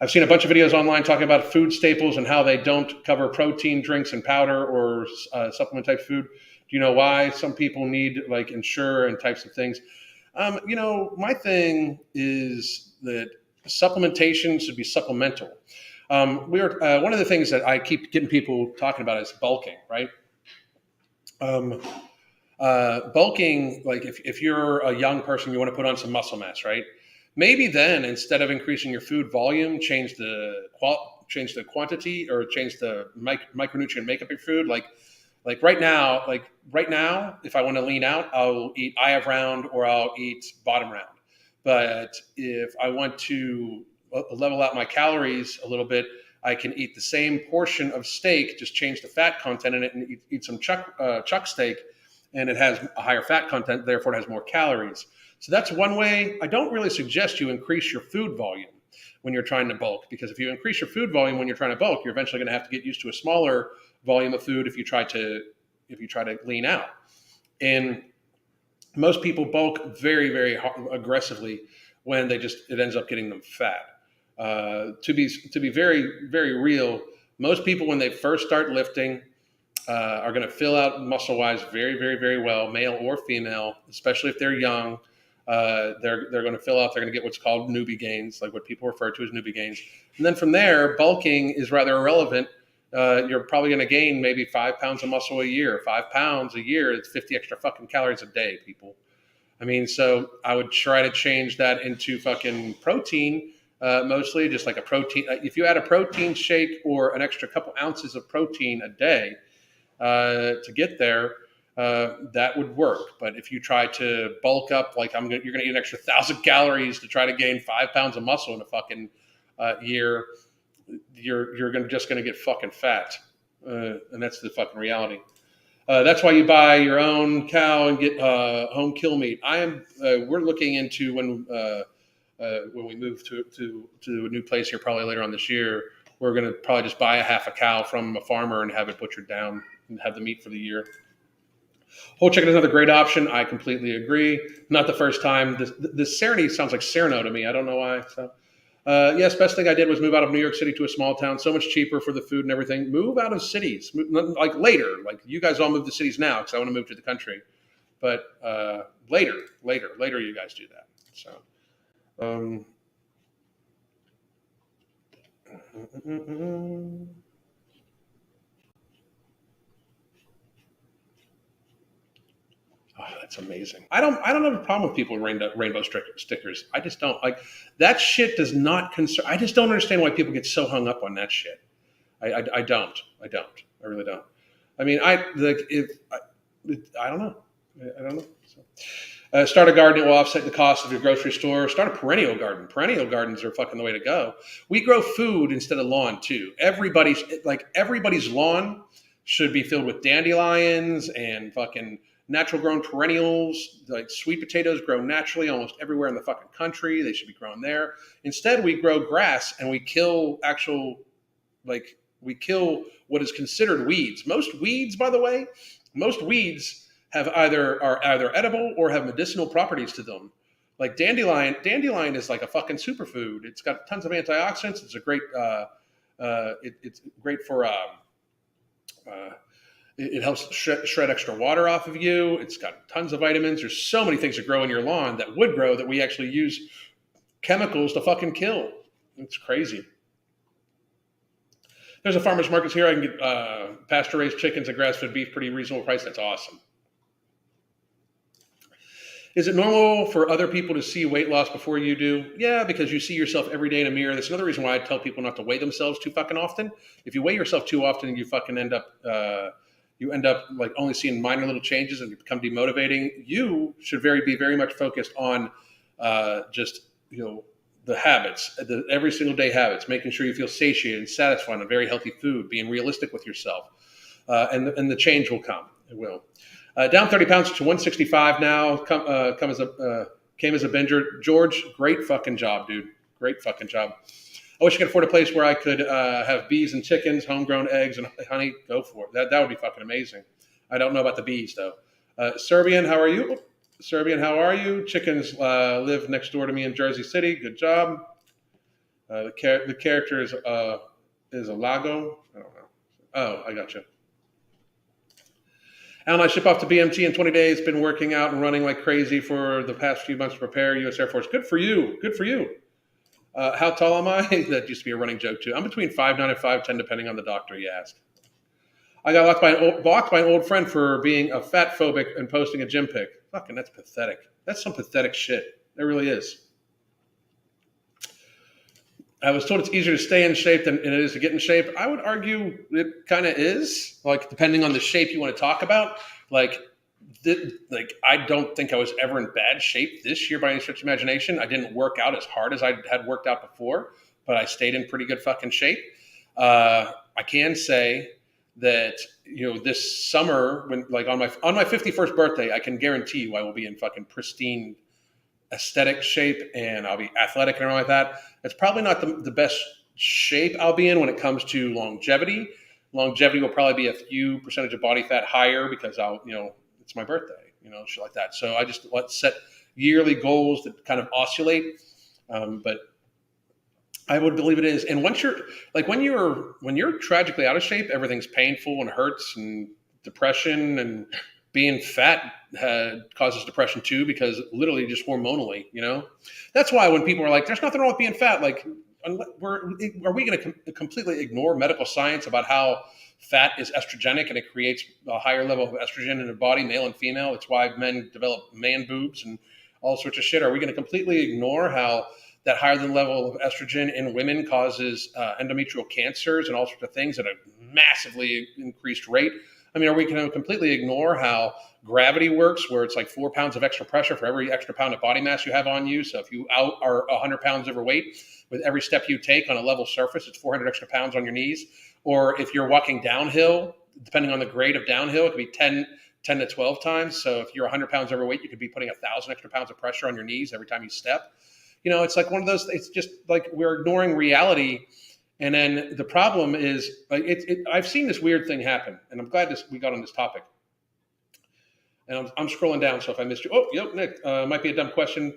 I've seen a bunch of videos online talking about food staples and how they don't cover protein drinks and powder or supplement type food. Do you know why some people need like Ensure and types of things? My thing is that supplementation should be supplemental. One of the things that I keep getting people talking about is bulking, right? Bulking, like if you're a young person, you want to put on some muscle mass, right? Maybe then instead of increasing your food volume, change the quantity or change the micronutrient makeup of your food. Like right now, if I want to lean out, I'll eat eye of round or I'll eat bottom round. But if I want to level out my calories a little bit, I can eat the same portion of steak, just change the fat content in it and eat some chuck steak, and it has a higher fat content, therefore it has more calories. So that's one way. I don't really suggest you increase your food volume. when you're trying to bulk. Because if you increase your food volume when you're trying to bulk, you're eventually going to have to get used to a smaller volume of food if you try to lean out. And most people bulk very, very aggressively when it ends up getting them fat. To be very, very real, most people when they first start lifting are going to fill out muscle wise very, very, very well, male or female, especially if they're young. They're going to fill out. They're going to get what's called newbie gains, like what people refer to as newbie gains. And then from there, bulking is rather irrelevant. You're probably going to gain maybe 5 pounds of muscle a year. 5 pounds a year, it's 50 extra fucking calories a day, people. I mean, so I would try to change that into fucking protein, mostly just like a protein. If you add a protein shake or an extra couple ounces of protein a day to get there, that would work. But if you try to bulk up, like you're going to eat an extra 1,000 calories to try to gain 5 pounds of muscle in a fucking year, you're just going to get fucking fat, and that's the fucking reality. That's why you buy your own cow and get home kill meat. We're looking into when we move to a new place here, probably later on this year. We're going to probably just buy a half a cow from a farmer and have it butchered down and have the meat for the year. Whole chicken is another great option. I completely agree. Not the first time. This Serenity sounds like Sereno to me. I don't know why. So. Yes, best thing I did was move out of New York City to a small town. So much cheaper for the food and everything. Move out of cities, like later. Like you guys all move to cities now because I want to move to the country. But later, you guys do that. So, oh, that's amazing. I don't have a problem with people with rainbow stickers. I just don't like that shit. Does not concern. I just don't understand why people get so hung up on that shit. I don't. I really don't. I mean, I don't know. I don't know. So, start a garden. It will offset the cost of your grocery store. Start a perennial garden. Perennial gardens are fucking the way to go. We grow food instead of lawn too. Everybody's lawn should be filled with dandelions and fucking natural grown perennials. Like sweet potatoes grow naturally almost everywhere in the fucking country. They should be grown there. Instead, we grow grass and we kill what is considered weeds. Most weeds, by the way, are either edible or have medicinal properties to them. Like dandelion is like a fucking superfood. It's got tons of antioxidants. It's a great. It's great for. It helps shred extra water off of you. It's got tons of vitamins. There's so many things that grow in your lawn that would grow that we actually use chemicals to fucking kill. It's crazy. There's a farmer's market here. I can get pasture-raised chickens and grass-fed beef, pretty reasonable price. That's awesome. Is it normal for other people to see weight loss before you do? Yeah, because you see yourself every day in a mirror. That's another reason why I tell people not to weigh themselves too fucking often. If you weigh yourself too often, you fucking end up like only seeing minor little changes and you become demotivating. You should be very much focused on the habits, the every single day habits, making sure you feel satiated and satisfied on very healthy food, being realistic with yourself, and the change will come. It will. Down 30 pounds to 165 now. Came as a binger. George, great fucking job, dude. Great fucking job. I wish I could afford a place where I could have bees and chickens, homegrown eggs and honey. Go for it. That would be fucking amazing. I don't know about the bees though. Serbian, how are you? Serbian, how are you? Chickens live next door to me in Jersey City. Good job. The character is a Lago. I don't know. Oh, I got you. Alan, I ship off to BMT in 20 days. Been working out and running like crazy for the past few months to prepare. U.S. Air Force. Good for you. Good for you. How tall am I? That used to be a running joke too. I'm between 5'9" and 5'10", depending on the doctor you ask. I got blocked by an old friend for being a fat phobic and posting a gym pic. Fucking, that's pathetic. That's some pathetic shit. It really is. I was told it's easier to stay in shape than it is to get in shape. I would argue it kind of is, like, depending on the shape you want to talk about. Like, I don't think I was ever in bad shape this year by any stretch of imagination. I didn't work out as hard as I had worked out before, but I stayed in pretty good fucking shape. I can say that, this summer, when like on my 51st birthday, I can guarantee you I will be in fucking pristine aesthetic shape and I'll be athletic and everything like that, it's probably not the best shape I'll be in when it comes to longevity. Longevity will probably be a few percentage of body fat higher because it's my birthday, shit like that. So I just set yearly goals that kind of oscillate. But I would believe it is. And once you're like when you're tragically out of shape, everything's painful and hurts and depression and being fat causes depression too because literally just hormonally. That's why when people are like, "There's nothing wrong with being fat," like, are we going to completely ignore medical science about how fat is estrogenic and it creates a higher level of estrogen in the body, male and female? It's why men develop man boobs and all sorts of shit. Are we going to completely ignore how that higher than level of estrogen in women causes endometrial cancers and all sorts of things at a massively increased rate? I mean, are we going to completely ignore how gravity works, where it's like 4 pounds of extra pressure for every extra pound of body mass you have on you? So if you are 100 pounds overweight, with every step you take on a level surface, it's 400 extra pounds on your knees. Or if you're walking downhill, depending on the grade of downhill, it could be 10 to 12 times. So if you're 100 pounds overweight, you could be putting 1,000 extra pounds of pressure on your knees every time you step. It's like one of those, it's just like we're ignoring reality. And then the problem is, like, I've seen this weird thing happen, and I'm glad we got on this topic. And I'm scrolling down, so if I missed you, Nick, might be a dumb question.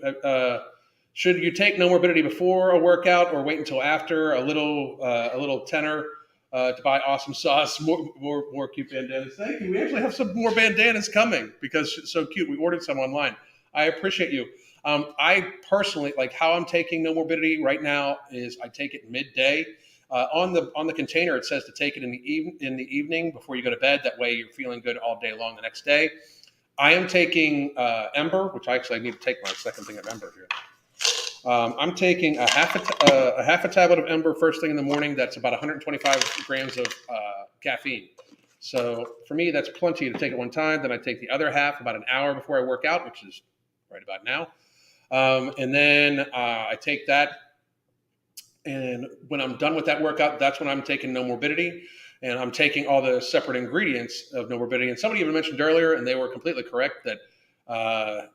Should you take no morbidity before a workout or wait until after a little tenor to buy awesome sauce, more cute bandanas? Thank you. We actually have some more bandanas coming because it's so cute. We ordered some online. I appreciate you. I personally, like, how I'm taking no morbidity right now is I take it midday. On the container, it says to take it in the evening before you go to bed. That way, you're feeling good all day long the next day. I am taking Ember, which I need to take my second thing of Ember here. I'm taking a half a tablet of Ember first thing in the morning. That's about 125 grams of caffeine. So for me, that's plenty to take at one time. Then I take the other half about an hour before I work out, which is right about now. And then I take that. And when I'm done with that workout, that's when I'm taking no morbidity. And I'm taking all the separate ingredients of no morbidity. And somebody even mentioned earlier, and they were completely correct, that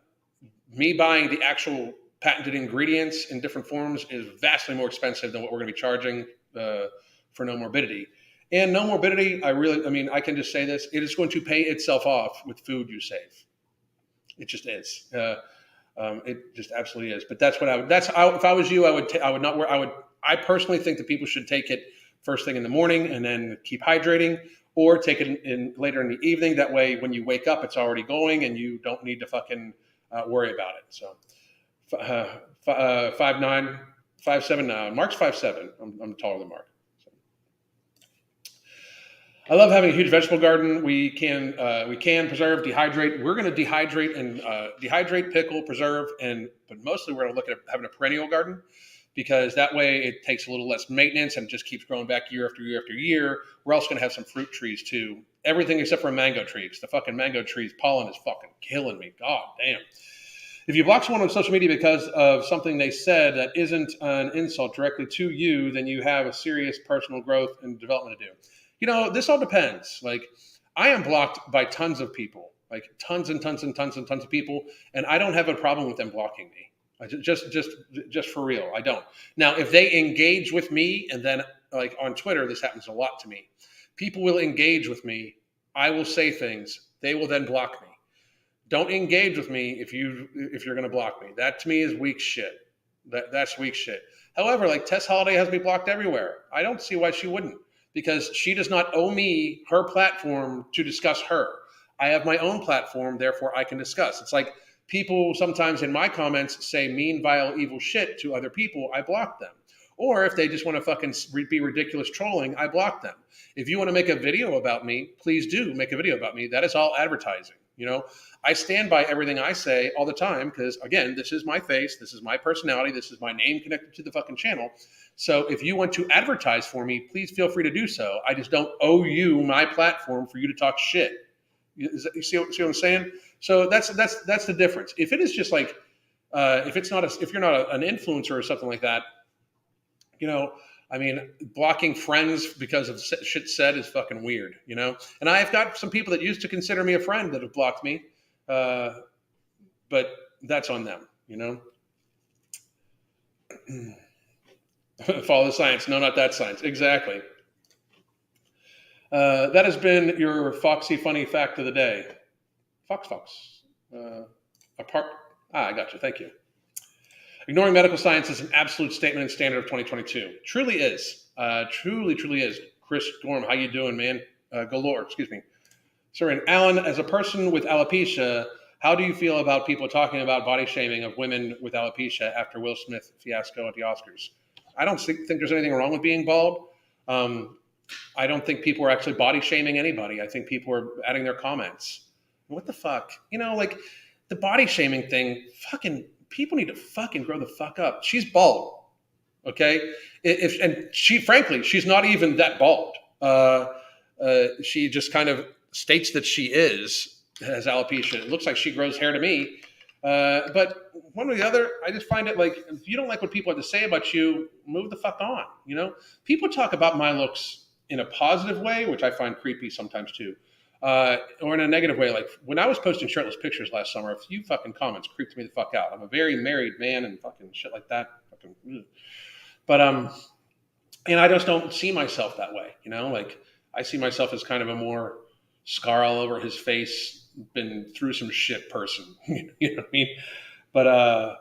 me buying the actual patented ingredients in different forms is vastly more expensive than what we're going to be charging for no morbidity. And no morbidity, I can just say this: it is going to pay itself off with food you save. It just is. It just absolutely is. But that's what if I was you, I personally think that people should take it first thing in the morning and then keep hydrating, or take it in later in the evening. That way, when you wake up, it's already going and you don't need to fucking worry about it. So 5'9", 5'7" now. Mark's 5'7". I'm taller than Mark. So. I love having a huge vegetable garden. We can preserve, dehydrate. We're going to dehydrate, pickle, preserve, but mostly we're going to look at having a perennial garden, because that way it takes a little less maintenance and just keeps growing back year after year after year. We're also going to have some fruit trees too. Everything except for a mango tree, because the fucking mango tree's pollen is fucking killing me. God damn. If you block someone on social media because of something they said that isn't an insult directly to you, then you have a serious personal growth and development to do. This all depends. Like, I am blocked by tons of people, like tons and tons and tons and tons of people, and I don't have a problem with them blocking me. Just for real, I don't. Now, if they engage with me, and then like on Twitter, this happens a lot to me. People will engage with me. I will say things. They will then block me. Don't engage with me if you're going to block me. That to me is weak shit. That's weak shit. However, like Tess Holiday has me blocked everywhere. I don't see why she wouldn't, because she does not owe me her platform to discuss her. I have my own platform, therefore I can discuss. It's like people sometimes in my comments say mean, vile, evil shit to other people. I block them. Or if they just want to fucking be ridiculous trolling, I block them. If you want to make a video about me, please do make a video about me. That is all advertising. I stand by everything I say all the time because, again, this is my face. This is my personality. This is my name connected to the fucking channel. So if you want to advertise for me, please feel free to do so. I just don't owe you my platform for you to talk shit. You see what I'm saying? So that's the difference. If it is just like, if you're not an influencer or something like that, blocking friends because of shit said is fucking weird, And I've got some people that used to consider me a friend that have blocked me, but that's on them. You know, follow the science. No, not that science. Exactly. That has been your Foxy Funny Fact of the Day. Fox. Uh, apart. I got you. Thank you. Ignoring medical science is an absolute statement and standard of 2022. Truly is. Truly is. Chris Dorm, how you doing, man? Galore, excuse me. Sir, and Alan, as a person with alopecia, how do you feel about people talking about body shaming of women with alopecia after Will Smith fiasco at the Oscars? I don't think there's anything wrong with being bald. Um, I don't think people are actually body shaming anybody. I think people are adding their comments. What the fuck? Like the body shaming thing, fucking people need to fucking grow the fuck up. She's bald. Okay. And frankly, she's not even that bald. She just kind of states that she has alopecia. It looks like she grows hair to me. But one or the other, I just find it like, if you don't like what people have to say about you, move the fuck on. People talk about my looks in a positive way, which I find creepy sometimes too. Or in a negative way. Like when I was posting shirtless pictures last summer, a few fucking comments creeped me the fuck out. I'm a very married man and fucking shit like that. But and I just don't see myself that way. Like I see myself as kind of a more scar all over his face, been through some shit person. You know what I mean? But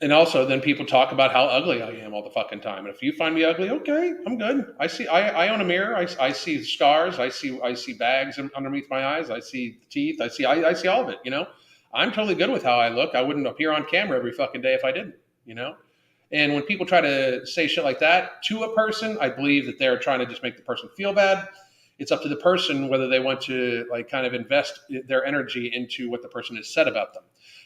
and also then people talk about how ugly I am all the fucking time. And if you find me ugly, okay, I'm good. I own a mirror. I see scars. I see bags underneath my eyes. I see teeth. I see all of it. I'm totally good with how I look. I wouldn't appear on camera every fucking day if I didn't. And when people try to say shit like that to a person, I believe that they're trying to just make the person feel bad. It's up to the person whether they want to like kind of invest their energy into what the person has said about them.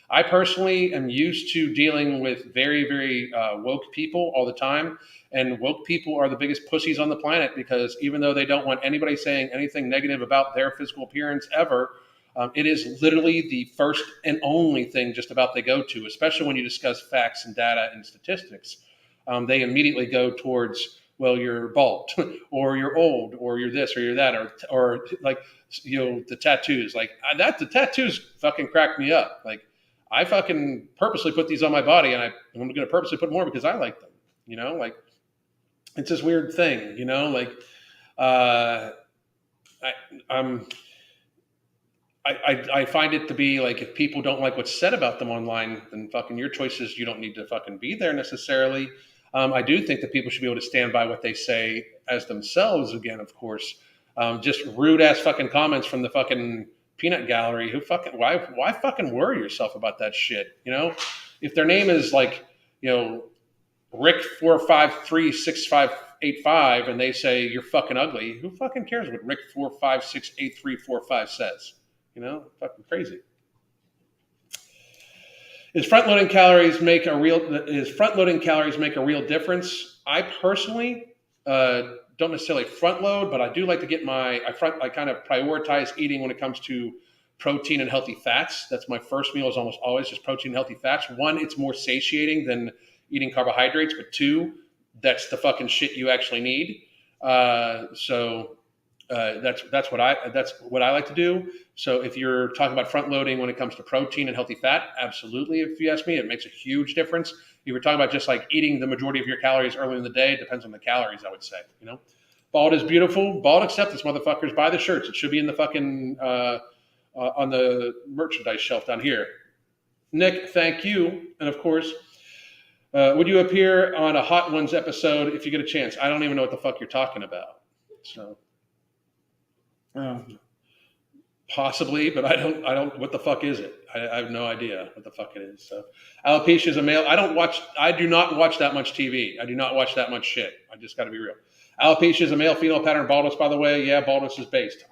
I personally am used to dealing with very, very woke people all the time. And woke people are the biggest pussies on the planet because even though they don't want anybody saying anything negative about their physical appearance ever, it is literally the first and only thing just about they go to, especially when you discuss facts and data and statistics. They immediately go towards, well, you're bald, or you're old, or you're this, or you're that, or like, the tattoos. Like the tattoos fucking crack me up. Like I fucking purposely put these on my body, and I'm going to purposely put more because I like them. Like it's this weird thing. Like I'm. I find it to be like if people don't like what's said about them online, then fucking your choices, you don't need to fucking be there necessarily. I do think that people should be able to stand by what they say as themselves again, of course. Just rude ass fucking comments from the fucking peanut gallery. Why fucking worry yourself about that shit? If their name is like, Rick 4536585 and they say you're fucking ugly, who fucking cares what Rick 4568345 says? Fucking crazy. Is front loading calories make a real difference? I personally don't necessarily front load, but I do like to get I kind of prioritize eating when it comes to protein and healthy fats. That's my first meal is almost always just protein and healthy fats. One, it's more satiating than eating carbohydrates, but two, that's the fucking shit you actually need. So that's what I like to do. So if you're talking about front loading when it comes to protein and healthy fat, absolutely. If you ask me, it makes a huge difference. If you're talking about just like eating the majority of your calories early in the day, it depends on the calories, I would say. Bald is beautiful. Bald acceptance, motherfuckers. Buy the shirts. It should be in the fucking on the merchandise shelf down here. Nick, thank you. And of course, would you appear on a Hot Ones episode if you get a chance? I don't even know what the fuck you're talking about. So. Possibly, but I don't. What the fuck is it? I have no idea what the fuck it is. So, alopecia is a male. I do not watch that much TV. I do not watch that much shit. I just got to be real. Alopecia is a male female pattern baldness. By the way, yeah, baldness is based.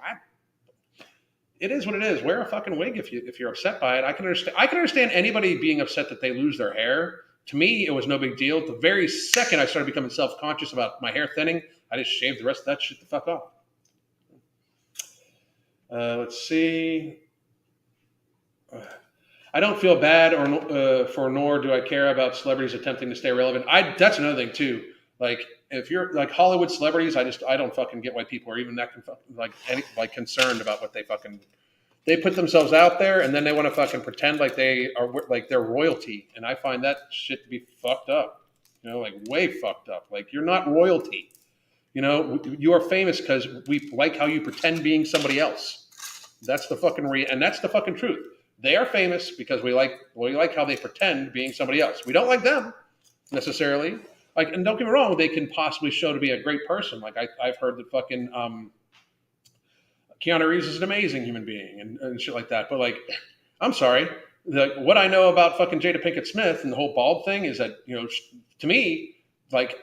It is what it is. Wear a fucking wig if you're upset by it. I can understand anybody being upset that they lose their hair. To me, it was no big deal. The very second I started becoming self-conscious about my hair thinning, I just shaved the rest of that shit the fuck off. Let's see. I don't feel bad nor do I care about celebrities attempting to stay relevant. That's another thing too. Like if you're like Hollywood celebrities, I don't fucking get why people are even that concerned about what they fucking They put themselves out there, and then they want to fucking pretend like they are like they're royalty, and I find that shit to be fucked up. Like way fucked up. Like you're not royalty. You are famous because we like how you pretend being somebody else. That's the fucking and that's the fucking truth. They are famous because we like how they pretend being somebody else. We don't like them necessarily. Like, and don't get me wrong, they can possibly show to be a great person. Like I've heard that fucking Keanu Reeves is an amazing human being and shit like that. But like, I'm sorry, what I know about fucking Jada Pinkett Smith and the whole bald thing is that to me, like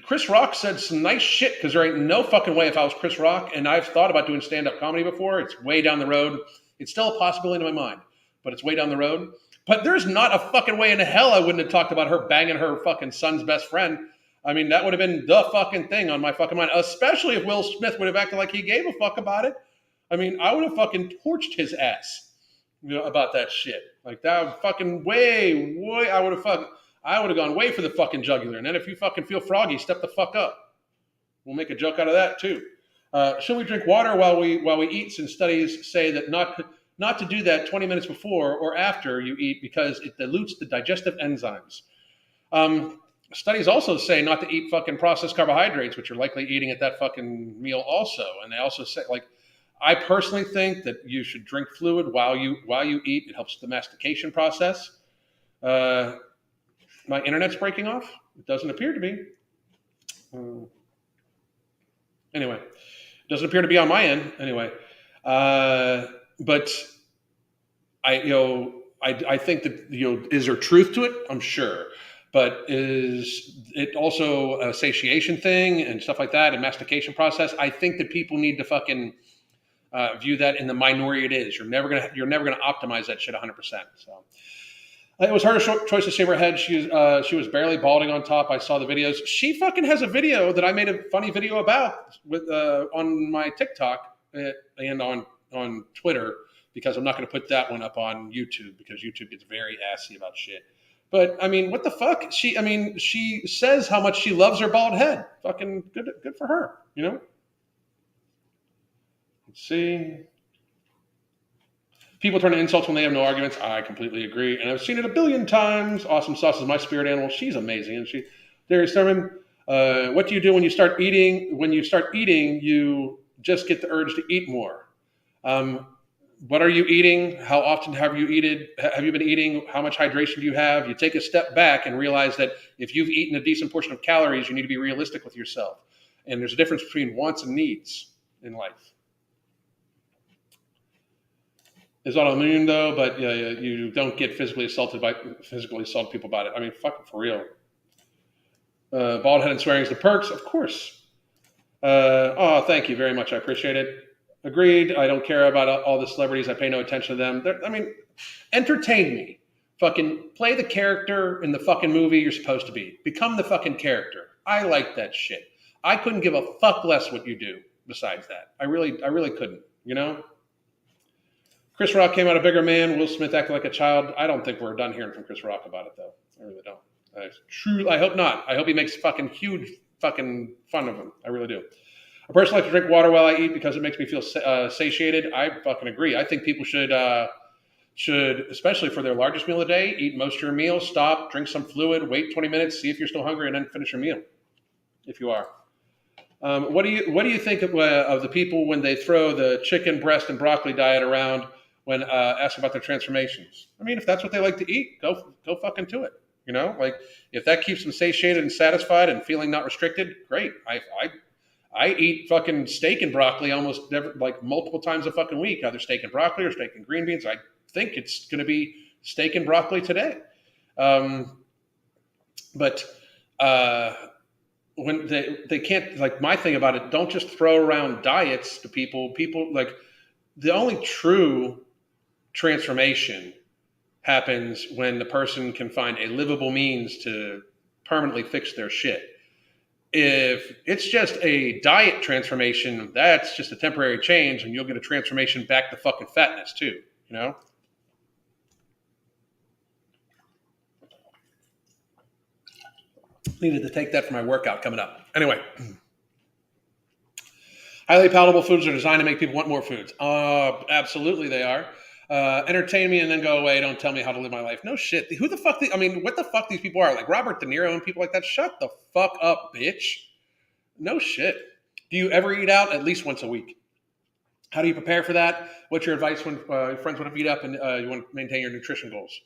Chris Rock said some nice shit because there ain't no fucking way if I was Chris Rock and I've thought about doing stand up comedy before. It's way down the road. It's still a possibility in my mind, but it's way down the road. But there's not a fucking way in hell I wouldn't have talked about her banging her fucking son's best friend. I mean, that would have been the fucking thing on my fucking mind, especially if Will Smith would have acted like he gave a fuck about it. I mean, I would have fucking torched his ass, about that shit. Like that would fucking way. I would have gone way for the fucking jugular. And then if you fucking feel froggy, step the fuck up. We'll make a joke out of that too. Should we drink water while we eat? Since studies say that not to do that 20 minutes before or after you eat because it dilutes the digestive enzymes. Studies also say not to eat fucking processed carbohydrates, which you're likely eating at that fucking meal also. And they also say, like, I personally think that you should drink fluid while you eat. It helps the mastication process. My internet's breaking off. It doesn't appear to be. Anyway, it doesn't appear to be on my end. Anyway, but I think that is there truth to it? I'm sure, but is it also a satiation thing and stuff like that, and mastication process? I think that people need to fucking view that in the minority it is. You're never gonna optimize that shit 100%. So it was her choice to shave her head. She was barely balding on top. I saw the videos. She fucking has a video that I made a funny video about with on my TikTok and on Twitter, because I'm not going to put that one up on YouTube because YouTube gets very assy about shit. But I mean, what the fuck? She says how much she loves her bald head. Fucking good for her. Let's see. People turn to insults when they have no arguments. I completely agree, and I've seen it a billion times. Awesome Sauce is my spirit animal. She's amazing, and Darius Thurman. What do you do when you start eating? When you start eating, you just get the urge to eat more. What are you eating? How often have you been eating? How much hydration do you have? You take a step back and realize that if you've eaten a decent portion of calories, you need to be realistic with yourself. And there's a difference between wants and needs in life. Is autoimmune though, but you don't get physically assault people about it. I mean, fucking for real. Bald head and swearing is the perks, of course. Thank you very much. I appreciate it. Agreed. I don't care about all the celebrities. I pay no attention to them. Entertain me. Fucking play the character in the fucking movie you're supposed to be. Become the fucking character. I like that shit. I couldn't give a fuck less what you do besides that. I really couldn't, Chris Rock came out a bigger man. Will Smith acted like a child. I don't think we're done hearing from Chris Rock about it, though. I really don't. I hope not. I hope he makes fucking huge fucking fun of him. I really do. I personally like to drink water while I eat because it makes me feel satiated. I fucking agree. I think people should, especially for their largest meal of the day, eat most of your meal, stop, drink some fluid, wait 20 minutes, see if you're still hungry, and then finish your meal, if you are. What do you think of the people when they throw the chicken breast and broccoli diet around when asked about their transformations? I mean, if that's what they like to eat, go fucking to it. Like if that keeps them satiated and satisfied and feeling not restricted, great. I eat fucking steak and broccoli almost like multiple times a fucking week, either steak and broccoli or steak and green beans. I think it's going to be steak and broccoli today. But when they can't, like, my thing about it, don't just throw around diets to people. People, like, the only true transformation happens when the person can find a livable means to permanently fix their shit. If it's just a diet transformation, that's just a temporary change, and you'll get a transformation back to fucking fatness too, Needed to take that for my workout coming up. Anyway, Highly palatable foods are designed to make people want more foods. Absolutely they are. Entertain me and then go away. Don't tell me how to live my life. No shit. Who the fuck? I mean, what the fuck these people are? Like Robert De Niro and people like that. Shut the fuck up, bitch. No shit. Do you ever eat out? At least once a week. How do you prepare for that? What's your advice when friends want to beat up and you want to maintain your nutrition goals?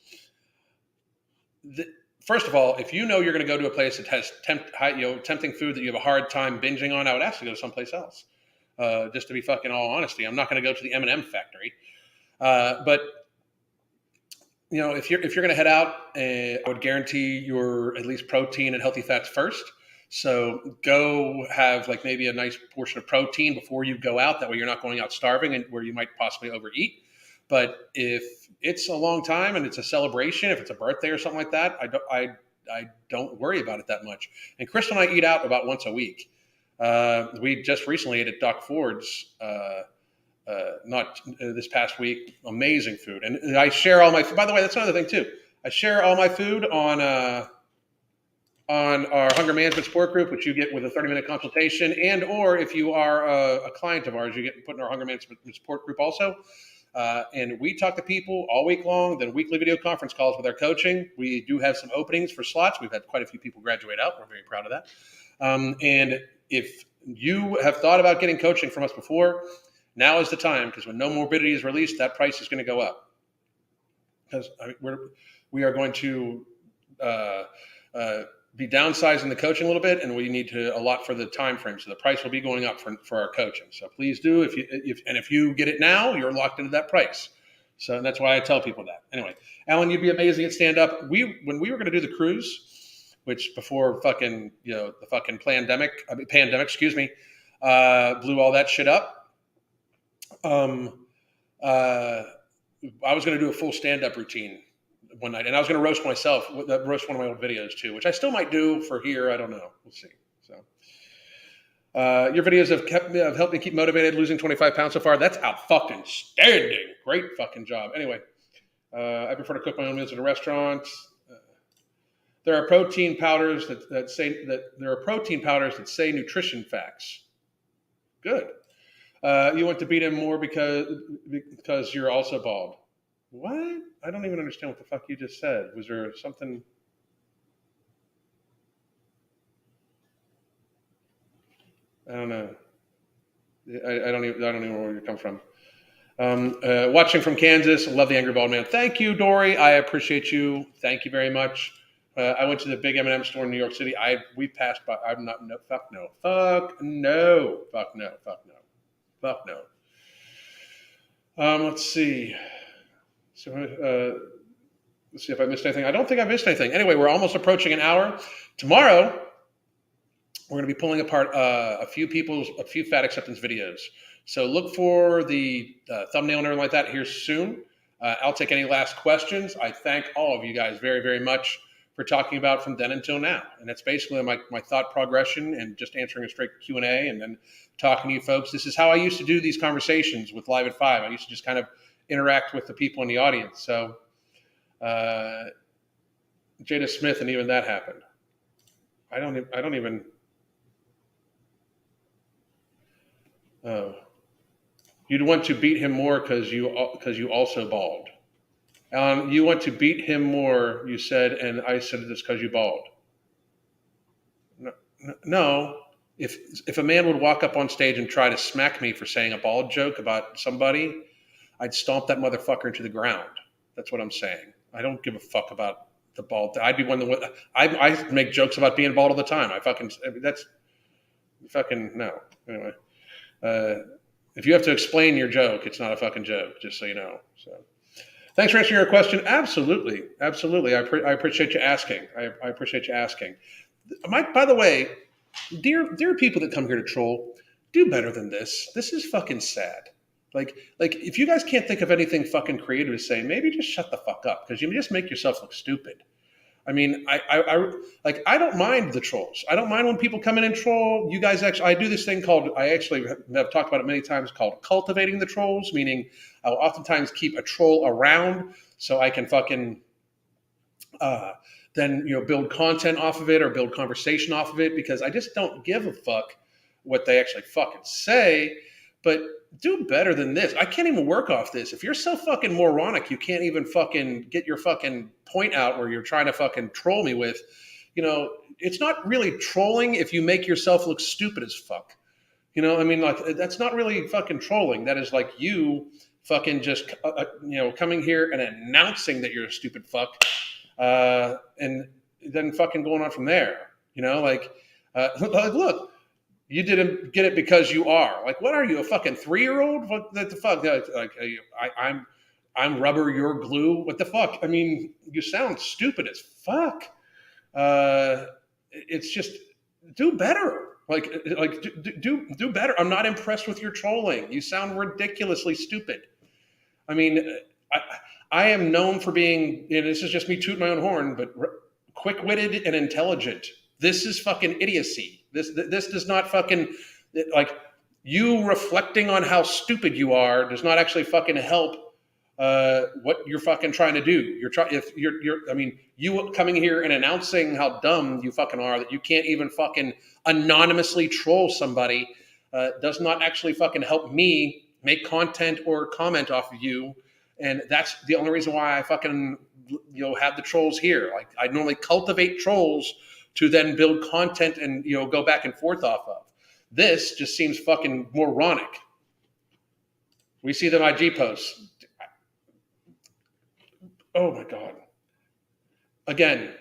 First of all, if you know you're going to go to a place that has tempting food that you have a hard time binging on, I would ask to go someplace else. Just to be fucking all honesty, I'm not going to go to the M&M factory. But if you're going to head out, I would guarantee your at least protein and healthy fats first. So go have like maybe a nice portion of protein before you go out. That way you're not going out starving and where you might possibly overeat. But if it's a long time and it's a celebration, if it's a birthday or something like that, I don't worry about it that much. And Crystal and I eat out about once a week. We just recently ate at Doc Ford's, not this past week. Amazing food, and I share all my. By the way, that's another thing too. I share all my food on our hunger management support group, which you get with a 30-minute consultation, and or if you are a client of ours, you get put in our hunger management support group also. And we talk to people all week long, then weekly video conference calls with our coaching. We do have some openings for slots. We've had quite a few people graduate out. We're very proud of that. And if you have thought about getting coaching from us before, now is the time, because when No Morbidity is released, that price is going to go up. Because we are going to be downsizing the coaching a little bit, and we need to allot for the time frame. So the price will be going up for our coaching. So please do. If you get it now, you're locked into that price. So that's why I tell people that. Anyway, Alan, you'd be amazing at stand up. When we were going to do the cruise, which before fucking the fucking pandemic, excuse me, blew all that shit up. I was going to do a full stand up routine one night, and I was going to roast myself, roast one of my old videos too, which I still might do for here. I don't know. We'll see. So, your videos have helped me keep motivated. Losing 25 pounds so far. That's out fucking standing. Great fucking job. Anyway, I prefer to cook my own meals at a restaurant. There are protein powders that say nutrition facts. Good. You want to beat him more because you're also bald. What? I don't even understand what the fuck you just said. Was there something? I don't know. I don't even know where you come from. Watching from Kansas. Love the Angry Bald Man. Thank you, Dory. I appreciate you. Thank you very much. I went to the big M&M store in New York City. We passed by. I'm not. No. Fuck no. Fuck no. Fuck no. Fuck no. Fuck no. Let's see. So let's see if I missed anything. I don't think I missed anything. Anyway, we're almost approaching an hour. Tomorrow, we're going to be pulling apart a few fat acceptance videos. So look for the thumbnail and everything like that here soon. I'll take any last questions. I thank all of you guys very, very much for talking about from then until now. And that's basically my thought progression and just answering a straight Q&A and then talking to you folks. This is how I used to do these conversations with Live at 5. I used to just kind of interact with the people in the audience. So Jada Smith, and even that happened. I don't even. Oh, you'd want to beat him more because you also bald. You want to beat him more, you said, and I said this because you bald. No. If a man would walk up on stage and try to smack me for saying a bald joke about somebody, I'd stomp that motherfucker into the ground. That's what I'm saying. I don't give a fuck about the bald. I'd be one that I make jokes about being bald all the time. That's fucking no. Anyway, if you have to explain your joke, it's not a fucking joke. Just so you know. So, thanks for answering your question. Absolutely. I appreciate you asking. I appreciate you asking. Mike, by the way, dear people that come here to troll, do better than this. This is fucking sad. Like if you guys can't think of anything fucking creative to say, maybe just shut the fuck up, because you just make yourself look stupid. I mean, I don't mind the trolls. I don't mind when people come in and troll. You guys I do this thing called, I actually have talked about it many times, called cultivating the trolls, meaning I'll oftentimes keep a troll around so I can fucking then build content off of it or build conversation off of it, because I just don't give a fuck what they actually fucking say, but do better than this. I can't even work off this. If you're so fucking moronic, you can't even fucking get your fucking point out where you're trying to fucking troll me with, it's not really trolling if you make yourself look stupid as fuck. I mean, like, that's not really fucking trolling. That is like you fucking just, coming here and announcing that you're a stupid fuck, and then fucking going on from there. Like, look, you didn't get it because you are. Like, what are you, a fucking 3-year-old? What the fuck? Like, I'm rubber, you're glue. What the fuck? I mean, you sound stupid as fuck. It's just, do better. Like do better. I'm not impressed with your trolling. You sound ridiculously stupid. I mean, I am known for being, this is just me tooting my own horn, but quick-witted and intelligent. This is fucking idiocy. This does not fucking, like, you reflecting on how stupid you are does not actually fucking help what you're fucking trying to do. You coming here and announcing how dumb you fucking are, that you can't even fucking anonymously troll somebody, does not actually fucking help me make content or comment off of you. And that's the only reason why I fucking, have the trolls here. Like, I normally cultivate trolls to then build content and, go back and forth off of. This just seems fucking moronic. We see the IG posts. Oh my God. Again,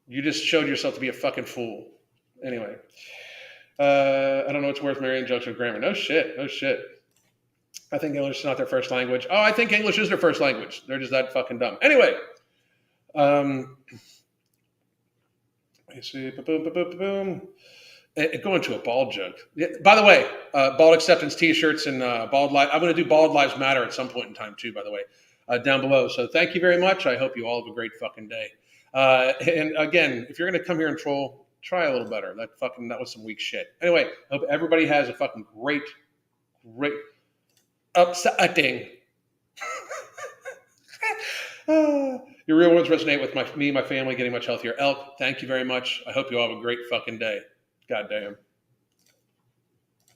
you just showed yourself to be a fucking fool. Anyway, I don't know what's worth marrying jokes with grammar. No shit. I think English is not their first language. Oh, I think English is their first language. They're just that fucking dumb. Anyway, you see, boom. Going to a bald joke. Yeah, by the way, bald acceptance T-shirts and bald lives. I'm going to do Bald Lives Matter at some point in time too. By the way, down below. So thank you very much. I hope you all have a great fucking day. And again, if you're going to come here and troll, try a little better. That was some weak shit. Anyway, I hope everybody has a fucking great upsetting. Your real words resonate with me, my family getting much healthier. Elk, thank you very much. I hope you all have a great fucking day. God damn.